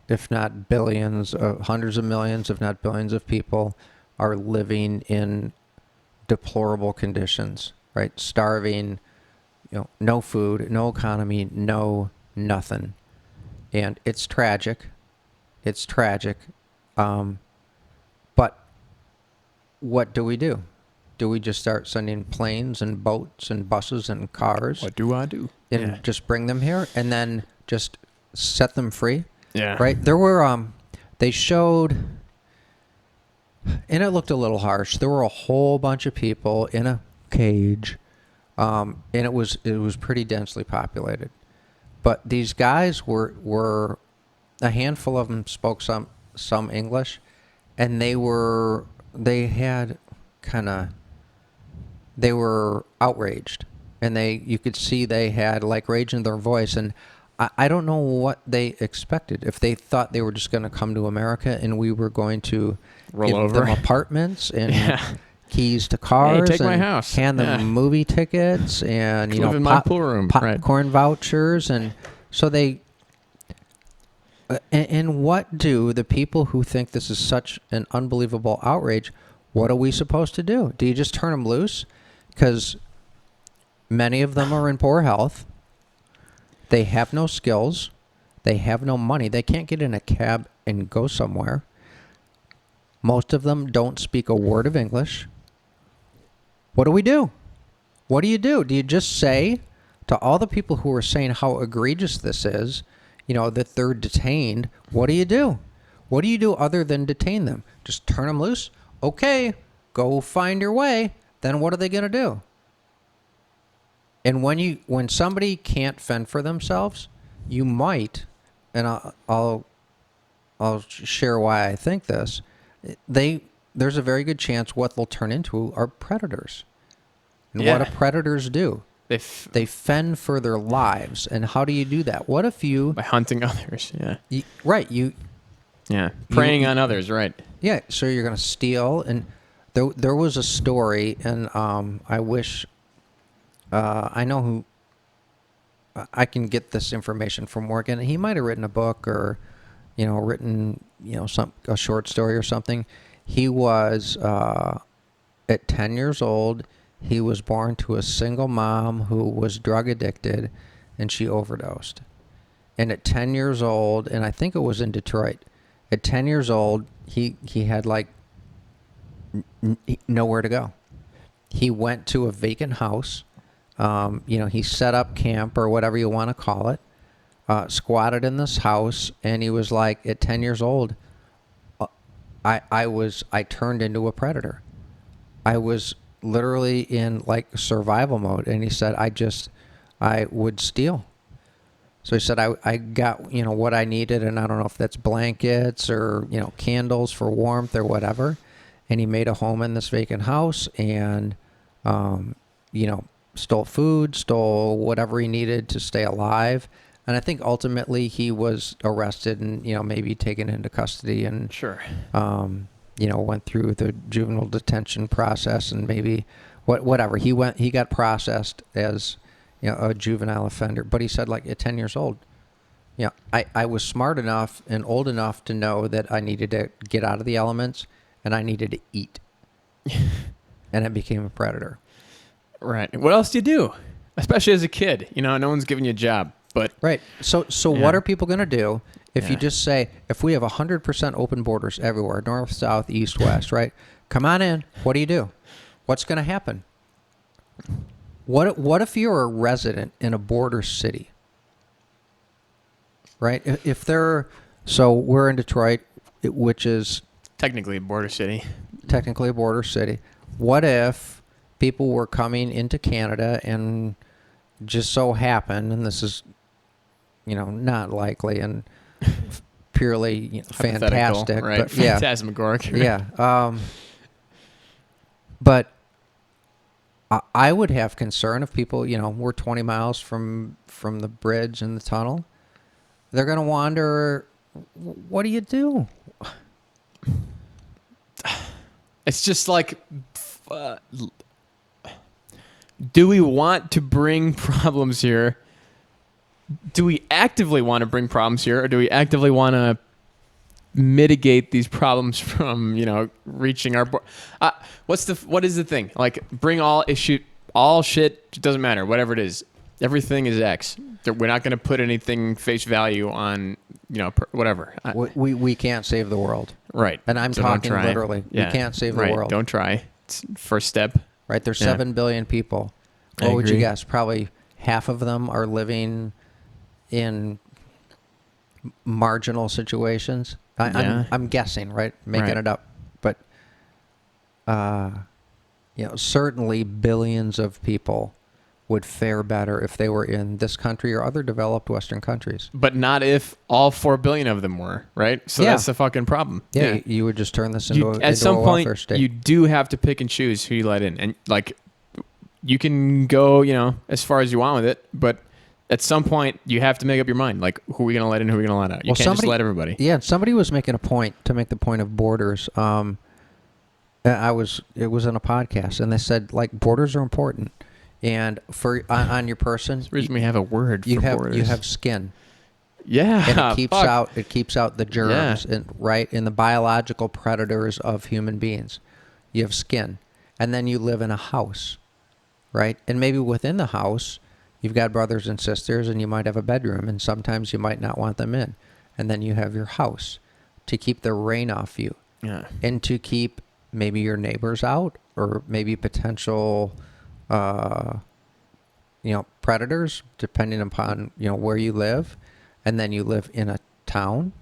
if not billions, hundreds of millions, if not billions of people are living in deplorable conditions, right? Starving, no food, no economy, no nothing. And it's tragic. It's tragic. But what do? Do we just start sending planes and boats and buses and cars? What do I do? And just bring them here and then just set them free? Yeah. Right? There were, they showed, and it looked a little harsh. There were a whole bunch of people in a cage, and it was pretty densely populated. But these guys were a handful of them spoke some English, and they were outraged, and you could see they had like rage in their voice, and I don't know what they expected. If they thought they were just going to come to America and we were going to give them apartments and keys to cars, take and my house, hand them movie tickets, and live in my pool room, popcorn vouchers, and so they. And what do the people who think this is such an unbelievable outrage? What are we supposed to do? Do you just turn them loose? Because many of them are in poor health. They have no skills. They have no money. They can't get in a cab and go somewhere. Most of them don't speak a word of English. What do we do? What do? Do you just say to all the people who are saying how egregious this is, that they're detained, what do you do? What do you do other than detain them? Just turn them loose? Okay, go find your way. Then what are they going to do? And when somebody can't fend for themselves, you might, and I'll share why I think this. There's a very good chance what they'll turn into are predators. And what do predators do? They fend for their lives. And how do you do that? What if by hunting others? Yeah. Preying on others, right? Yeah. So you're going to steal, and there was a story, and I wish. I know who. I can get this information from Morgan. He might have written a book or, written a short story or something. He was at 10 years old. He was born to a single mom who was drug addicted, and she overdosed. And at 10 years old, and I think it was in Detroit. At 10 years old, he had like nowhere to go. He went to a vacant house. He set up camp or whatever you want to call it, squatted in this house, and he was like, at 10 years old, I turned into a predator. I was literally in like survival mode. And he said, I would steal. So he said, I got, what I needed, and I don't know if that's blankets or, candles for warmth or whatever. And he made a home in this vacant house and, stole food, stole whatever he needed to stay alive. And I think ultimately he was arrested and, maybe taken into custody and, sure. Went through the juvenile detention process and maybe whatever. He got processed as, a juvenile offender. But he said, like, at 10 years old, I was smart enough and old enough to know that I needed to get out of the elements and I needed to eat. And I became a predator. Right. What else do you do? especially as a kid. You know, no one's giving you a job. But Right. So Yeah. what are people going to do if you Yeah. just say, if we have 100% open borders everywhere, north, south, east, west, right? Come on in. What do? What's going to happen? What if you're a resident in a border city, right? If they're, so we're in Detroit, which is technically a border city. technically a border city. What if people were coming into Canada and just so happened, and this is, not likely and purely Hypothetical, fantastic, right? but yeah, Phantasmagoric. yeah. But I would have concern if people, we're 20 miles from the bridge and the tunnel. They're going to wander. What do you do? It's just like, do we want to bring problems here? Do we actively want to bring problems here, or do we actively want to mitigate these problems from, reaching our what is the thing? Like, bring all shit, it doesn't matter, whatever it is. Everything is X. We're not going to put anything face value on, whatever. We can't save the world. Right. And I'm So don't talking try. literally. Yeah. We can't save the Right. world. Don't try. It's first step. Right? There's Yeah. 7 billion people. I What would you agree. guess? Probably half of them are living in marginal situations. Yeah. I'm guessing, right? Making Right. it up. But, certainly billions of people would fare better if they were in this country or other developed Western countries. But not if all 4 billion of them were, right? So Yeah. that's the fucking problem. Yeah, you would just turn this into, At some a point, welfare state. you do have to pick and choose who you let in. And, like, you can go, as far as you want with it, but at some point, you have to make up your mind. Like, who are we going to let in, who are we going to let out? You can't just let everybody. Yeah, somebody was making a point to make the point of borders. It was in a podcast, and they said, like, borders are important. And for on your person, That's the reason we have a word for borders. you have skin. Yeah. And it keeps fuck. out the germs, right? In the biological predators of human beings. You have skin. And then you live in a house, right? And maybe within the house, you've got brothers and sisters, and you might have a bedroom, and sometimes you might not want them in. And then you have your house to keep the rain off you. Yeah. And to keep maybe your neighbors out, or maybe potential predators, depending upon where you live. And then you live in a town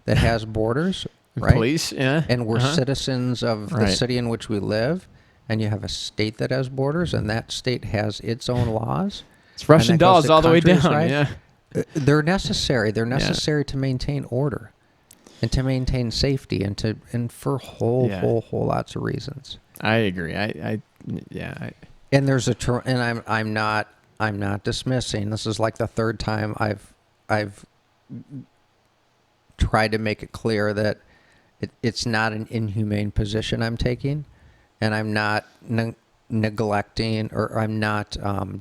that has borders, right? Police, yeah. And we're citizens of the Right. city in which we live. And you have a state that has borders, and that state has its own laws. It's Russian And that goes dolls to all the way countries, down. right? Yeah. They're necessary. They're necessary to maintain order and to maintain safety and for whole lots of reasons. I agree. And there's and I'm not dismissing. This is like the third time I've tried to make it clear that it's not an inhumane position I'm taking, and I'm not neglecting, or I'm not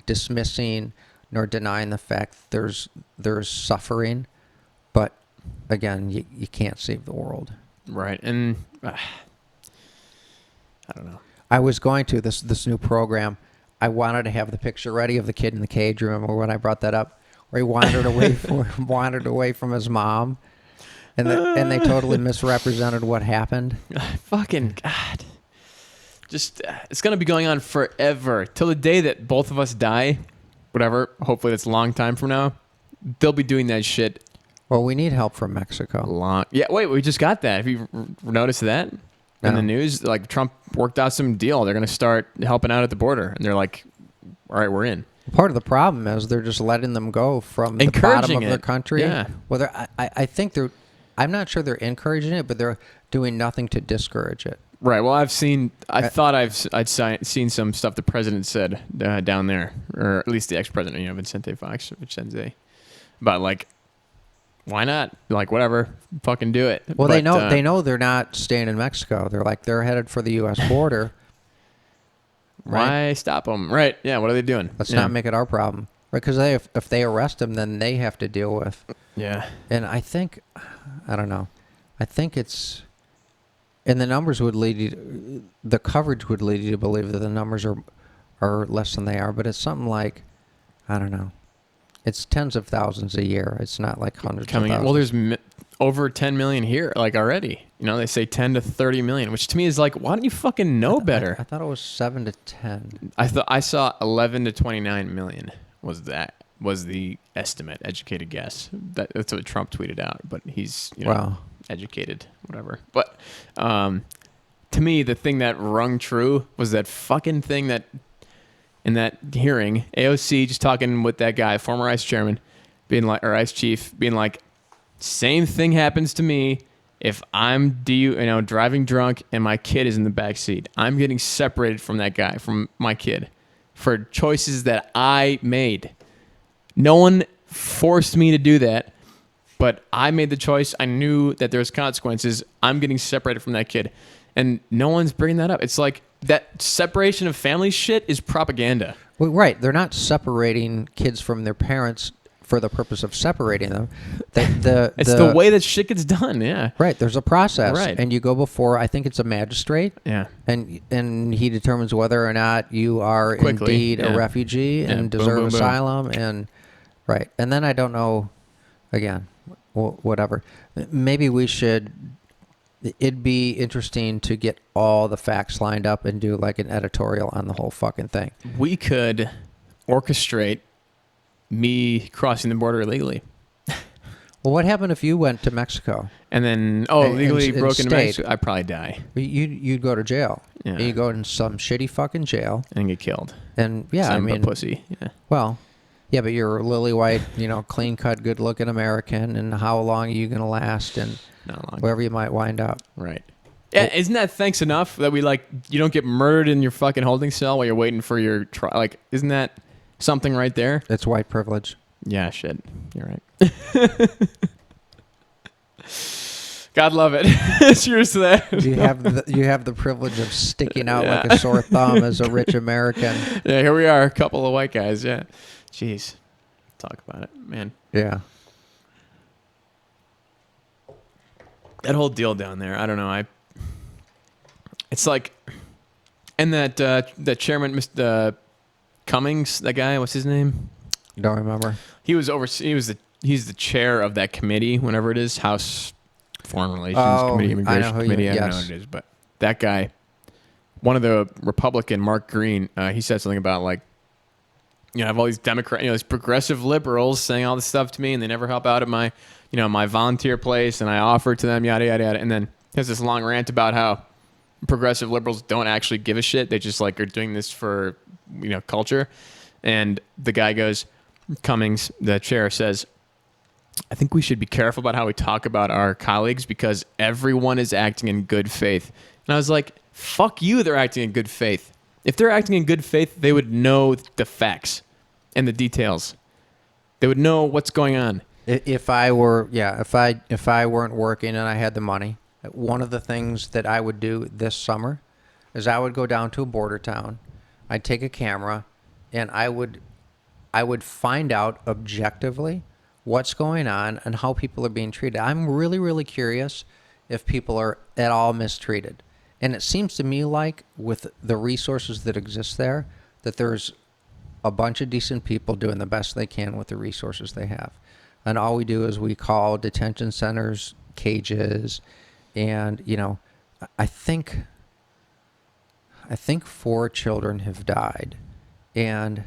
dismissing nor denying the fact that there's suffering, but again, you can't save the world. Right. And I don't know. I was going to this new program. I wanted to have the picture ready of the kid in the cage. Remember when I brought that up, where he wandered away from his mom, and they totally misrepresented what happened. Fucking God. Just, it's going to be going on forever. Till the day that both of us die, whatever, hopefully that's a long time from now, they'll be doing that shit Well, we need help from Mexico. Yeah, wait, we just got that. Have you noticed that in No. the news? Like, Trump worked out some deal. They're going to start helping out at the border. And they're like, all right, we're in. Part of the problem is they're just letting them go from the bottom Encouraging of their it. country. Yeah. Well, I think I'm not sure they're encouraging it, but they're doing nothing to discourage it. Right. Well, I'd seen some stuff the president said down there, or at least the ex-president, Vicente Fox, about, like, why not? Like, whatever, fucking do it. Well, But, they know they're not staying in Mexico. They're headed for the U.S. border. Why stop them? Right. Yeah. What are they doing? Let's not make it our problem, right? Because if they arrest him, then they have to deal with. Yeah. And I don't know. I think it's, and the numbers would lead you, the coverage would lead you to believe that the numbers are less than they are. But it's something like I don't know. It's tens of thousands a year. It's not like hundreds coming of in. thousands. Well, there's over 10 million here, like already. You know, they say 10 to 30 million, which to me is like, why don't you fucking know better? I thought it was 7 to 10. I saw 11 to 29 million was the estimate, educated guess. That's what Trump tweeted out, but he's Wow. educated, whatever. But to me, the thing that rung true was that fucking thing that in that hearing, AOC just talking with that guy, former ICE chairman, being like, or ICE chief, being like, same thing happens to me if I'm driving drunk and my kid is in the back seat. I'm getting separated from that guy, from my kid, for choices that I made. No one forced me to do that, but I made the choice. I knew that there was consequences. I'm getting separated from that kid. And no one's bringing that up. It's like that separation of family shit is propaganda. Well, right. They're not separating kids from their parents for the purpose of separating them. It's the way that shit gets done, yeah. Right. There's a process. Right. And you go before, I think it's a magistrate. Yeah. And he determines whether or not you are Quickly, indeed yeah. a refugee and Boom, deserve boom, boom. asylum. And right. And then I don't know, again, whatever. Maybe we should... It'd be interesting to get all the facts lined up and do like an editorial on the whole fucking thing. We could orchestrate me crossing the border illegally. Well, what happened if you went to Mexico? And then, legally broke into Mexico? I'd probably die. You'd go to jail. Yeah. You go in some shitty fucking jail. And get killed. And yeah, Son of a pussy. Yeah. Well, yeah, but you're a lily white, clean cut, good looking American, and how long are you going to last? And not long. Wherever you might wind up. Right. Yeah, isn't that thanks enough that you don't get murdered in your fucking holding cell while you're waiting for your trial? Like, isn't that something right there? It's white privilege. Yeah, shit. You're right. God love it. Cheers to that. You have the privilege of sticking out like a sore thumb as a rich American. Yeah, here we are, a couple of white guys. Yeah. Jeez. Talk about it, man. Yeah. That whole deal down there, I don't know. It's like, and that chairman, Mr. Cummings, that guy, what's his name? Don't remember. He's the chair of that committee, whenever it is, House Foreign Relations Committee, Immigration Committee. I don't know what it is, but that guy, one of the Republican, Mark Green, he said something about like, I have all these these progressive liberals saying all this stuff to me, and they never help out at my, my volunteer place, and I offer to them, yada, yada, yada. And then he has this long rant about how progressive liberals don't actually give a shit. They just are doing this for, culture. And the guy goes, Cummings, the chair, says, I think we should be careful about how we talk about our colleagues because everyone is acting in good faith. And I was like, fuck you, they're acting in good faith. If they're acting in good faith, they would know the facts and the details. They would know what's going on. If I weren't working and I had the money, one of the things that I would do this summer is I would go down to a border town. I'd take a camera and I would find out objectively what's going on and how people are being treated. I'm really, really curious if people are at all mistreated. And it seems to me like with the resources that exist there, that there's a bunch of decent people doing the best they can with the resources they have. And all we do is we call detention centers cages. And, I think 4 children have died. And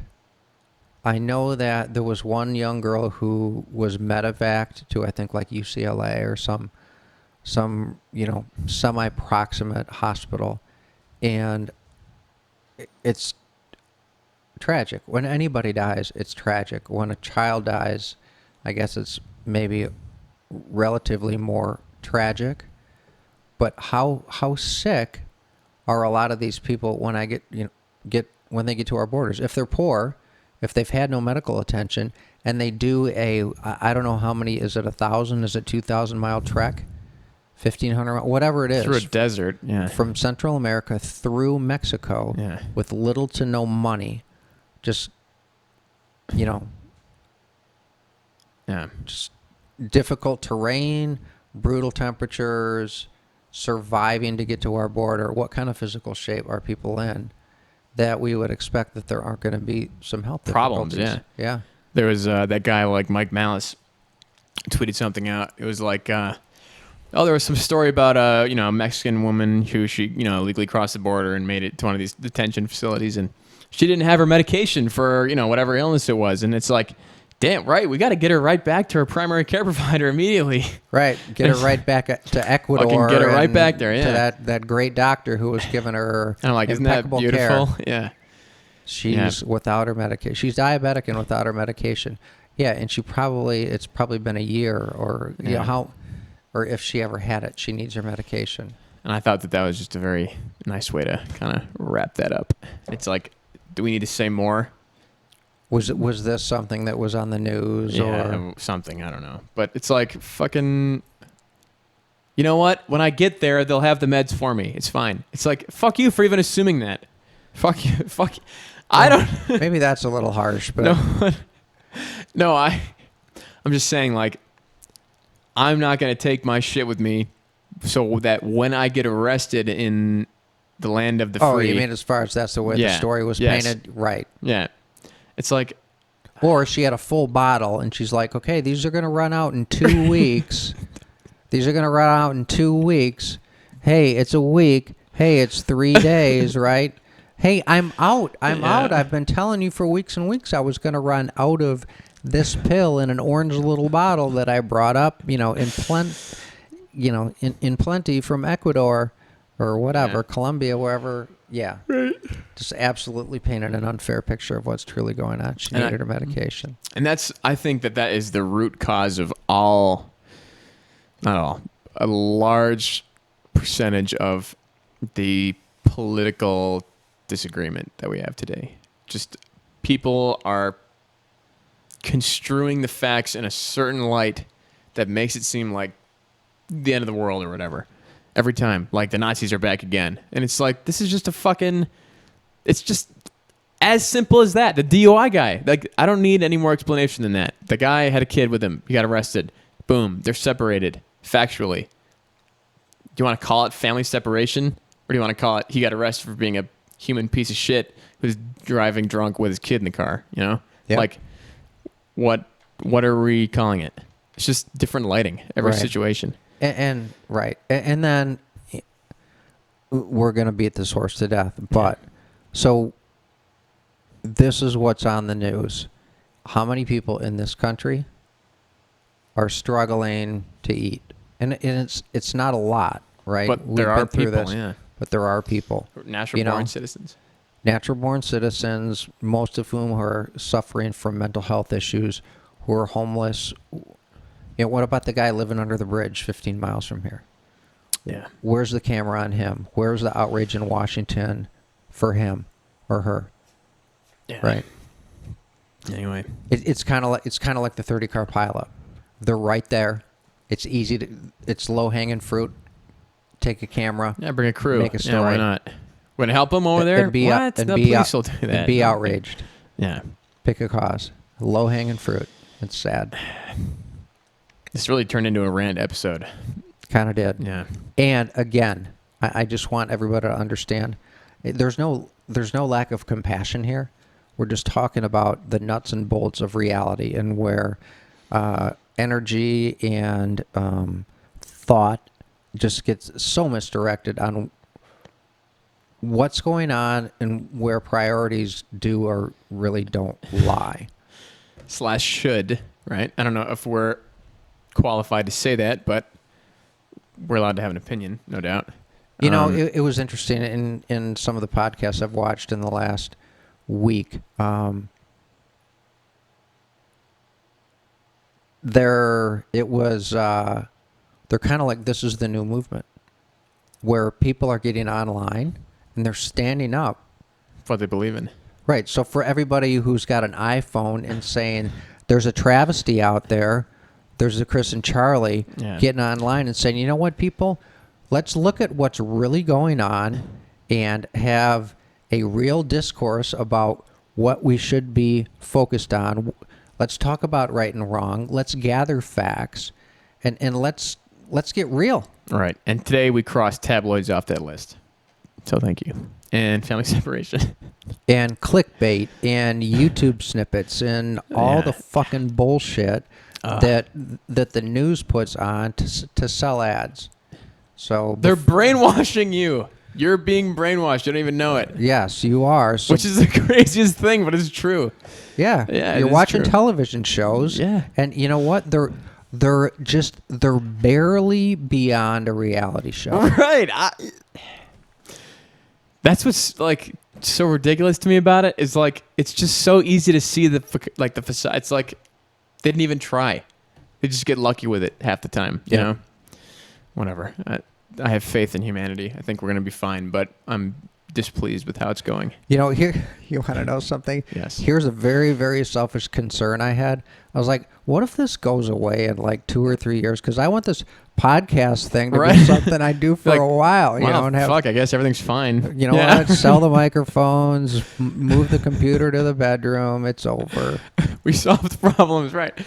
I know that there was one young girl who was medevaced to, I think, like UCLA or some semi-proximate hospital. And it's tragic. When anybody dies, it's tragic. When a child dies, I guess it's maybe relatively more tragic. But how sick are a lot of these people when when they get to our borders? If they're poor, if they've had no medical attention, and they do I don't know how many, is it 1,000? Is it 2,000 mile trek? 1,500, whatever it is. Through a desert, yeah. From Central America through Mexico, yeah. With little to no money, just, yeah. Just difficult terrain, brutal temperatures, surviving to get to our border. What kind of physical shape are people in? that we would expect that there aren't going to be some health Problems, difficulties. Yeah. There was that guy like Mike Malice tweeted something out. It was like, there was some story about a Mexican woman who she illegally crossed the border and made it to one of these detention facilities, and she didn't have her medication for whatever illness it was, and it's like, damn right, we got to get her right back to her primary care provider immediately. Right, get her right back to Ecuador. Fucking get her right back there, yeah. To that great doctor who was giving her and I'm like, isn't that impeccable beautiful? care. Yeah. She's without her medication. She's diabetic and without her medication. Yeah, and it's probably been a year or or if she ever had it, she needs her medication. And I thought that was just a very nice way to kind of wrap that up. It's like, do we need to say more? Was this something that was on the news or something? I don't know. But it's like fucking. You know what? When I get there, they'll have the meds for me. It's fine. It's like, fuck you for even assuming that. Fuck you. Fuck. I don't. Maybe that's a little harsh, but no. I'm just saying, like, I'm not gonna take my shit with me, so that when I get arrested in the land of the free. Oh, you mean as far as that's the way the story was painted, right? Yeah. It's like, or she had a full bottle and she's like, okay, these are going to run out in 2 weeks. These are going to run out in 2 weeks. Hey, it's a week. Hey, it's 3 days, right? Hey, I'm out. I'm out. I've been telling you for weeks and weeks I was going to run out of this pill in an orange little bottle that I brought up, in plenty from Ecuador or whatever, Colombia, wherever. Yeah. Right. Just absolutely painted an unfair picture of what's truly going on. She needed her medication. And I think that is the root cause of not all, a large percentage of the political disagreement that we have today. Just people are construing the facts in a certain light that makes it seem like the end of the world or whatever. Every time, like the Nazis are back again. And it's like, this is just it's just as simple as that. The DUI guy, like, I don't need any more explanation than that. The guy had a kid with him. He got arrested. Boom. They're separated factually. Do you want to call it family separation? Or do you want to call it he got arrested for being a human piece of shit who's driving drunk with his kid in the car? Yep. Like, what are we calling it? It's just different lighting every situation. And then we're going to beat this horse to death. But so this is what's on the news. How many people in this country are struggling to eat? And it's not a lot, right? But there are people, But there are people. Natural-born citizens. Natural-born citizens, most of whom are suffering from mental health issues, who are homeless. What about the guy living under the bridge 15 miles from here? Yeah. Where's the camera on him? Where's the outrage in Washington for him or her? Yeah. Right. Anyway, it's kind of like the 30-car pileup. They're right there. It's easy it's low-hanging fruit. Take a camera. Yeah, bring a crew. Make a story. Yeah, why not? Want to help them over there? What? The police will do that. And be outraged. Yeah. Pick a cause. Low-hanging fruit. It's sad. This really turned into a rant episode. Kind of did. Yeah. And again, I just want everybody to understand, there's no lack of compassion here. We're just talking about the nuts and bolts of reality and where energy and thought just gets so misdirected on what's going on and where priorities do or really don't lie. / should, right? I don't know if we're qualified to say that, but we're allowed to have an opinion, no doubt. It was interesting in some of the podcasts I've watched in the last week. They're kind of like, this is the new movement where people are getting online and they're standing up for what they believe in. Right. So for everybody who's got an iPhone and saying there's a travesty out there, there's a Chris and Charlie getting online and saying, you know what, people, let's look at what's really going on and have a real discourse about what we should be focused on. Let's talk about right and wrong. Let's gather facts and let's get real. Right. And today we crossed tabloids off that list. So thank you. and family separation. and clickbait and YouTube snippets and all Yeah. the fucking bullshit that the news puts on to sell ads. So They're brainwashing you. You're being brainwashed. You don't even know it. yes, you are. So, Which is the craziest thing, but it's true. yeah, Yeah, it you're is watching true. television shows. Yeah. And you know what? They're barely beyond a reality show. Right. That's what's like so ridiculous to me about it is like it's just so easy to see the facade. It's like they didn't even try. They just get lucky with it half the time. You Yeah. know. Whatever. I have faith in humanity. I think we're gonna be fine, but I'm displeased with how it's going. You know, here you want to know something? Yes. Here's a very, very selfish concern I had. I was like, what if this goes away in like 2 or 3 years? Because I want this podcast thing to Right. be something I do for Like, a while. You Wow, know, and have fuck. I guess everything's fine. you know Yeah. what? Sell the microphones, move the computer to the bedroom. It's over. We solved problems, right?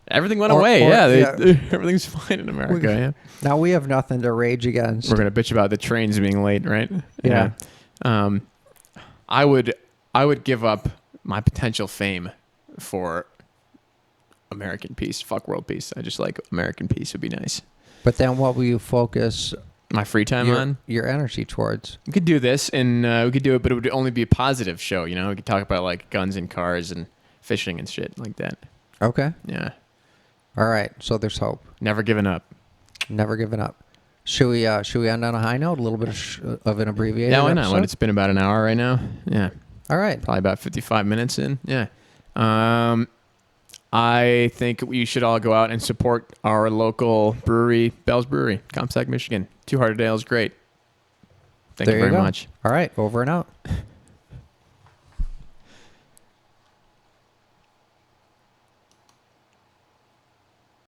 Everything went Or- away. or- Yeah, yeah. everything's fine in America. Yeah. Now we have nothing to rage against. We're gonna bitch about the trains being late, right? Yeah. I would give up my potential fame for American peace. Fuck world peace. I just like American peace would be nice. But then what will you focus My free time on? your energy towards? We could do this, and we could do it, but it would only be a positive show. You know, we could talk about like guns and cars and fishing and shit like that. Okay. Yeah. All right. So there's hope. Never giving up. Never giving up. Should we end on a high note? A little bit of an abbreviated Yeah, why not? episode? When it's been about an hour right now. Yeah. All right. Probably about 55 minutes in. Yeah. I think we should all go out and support our local brewery, Bell's Brewery, Comstock, Michigan. Two Hearted Ale is great. Thank There you very go. much. All right. Over and out.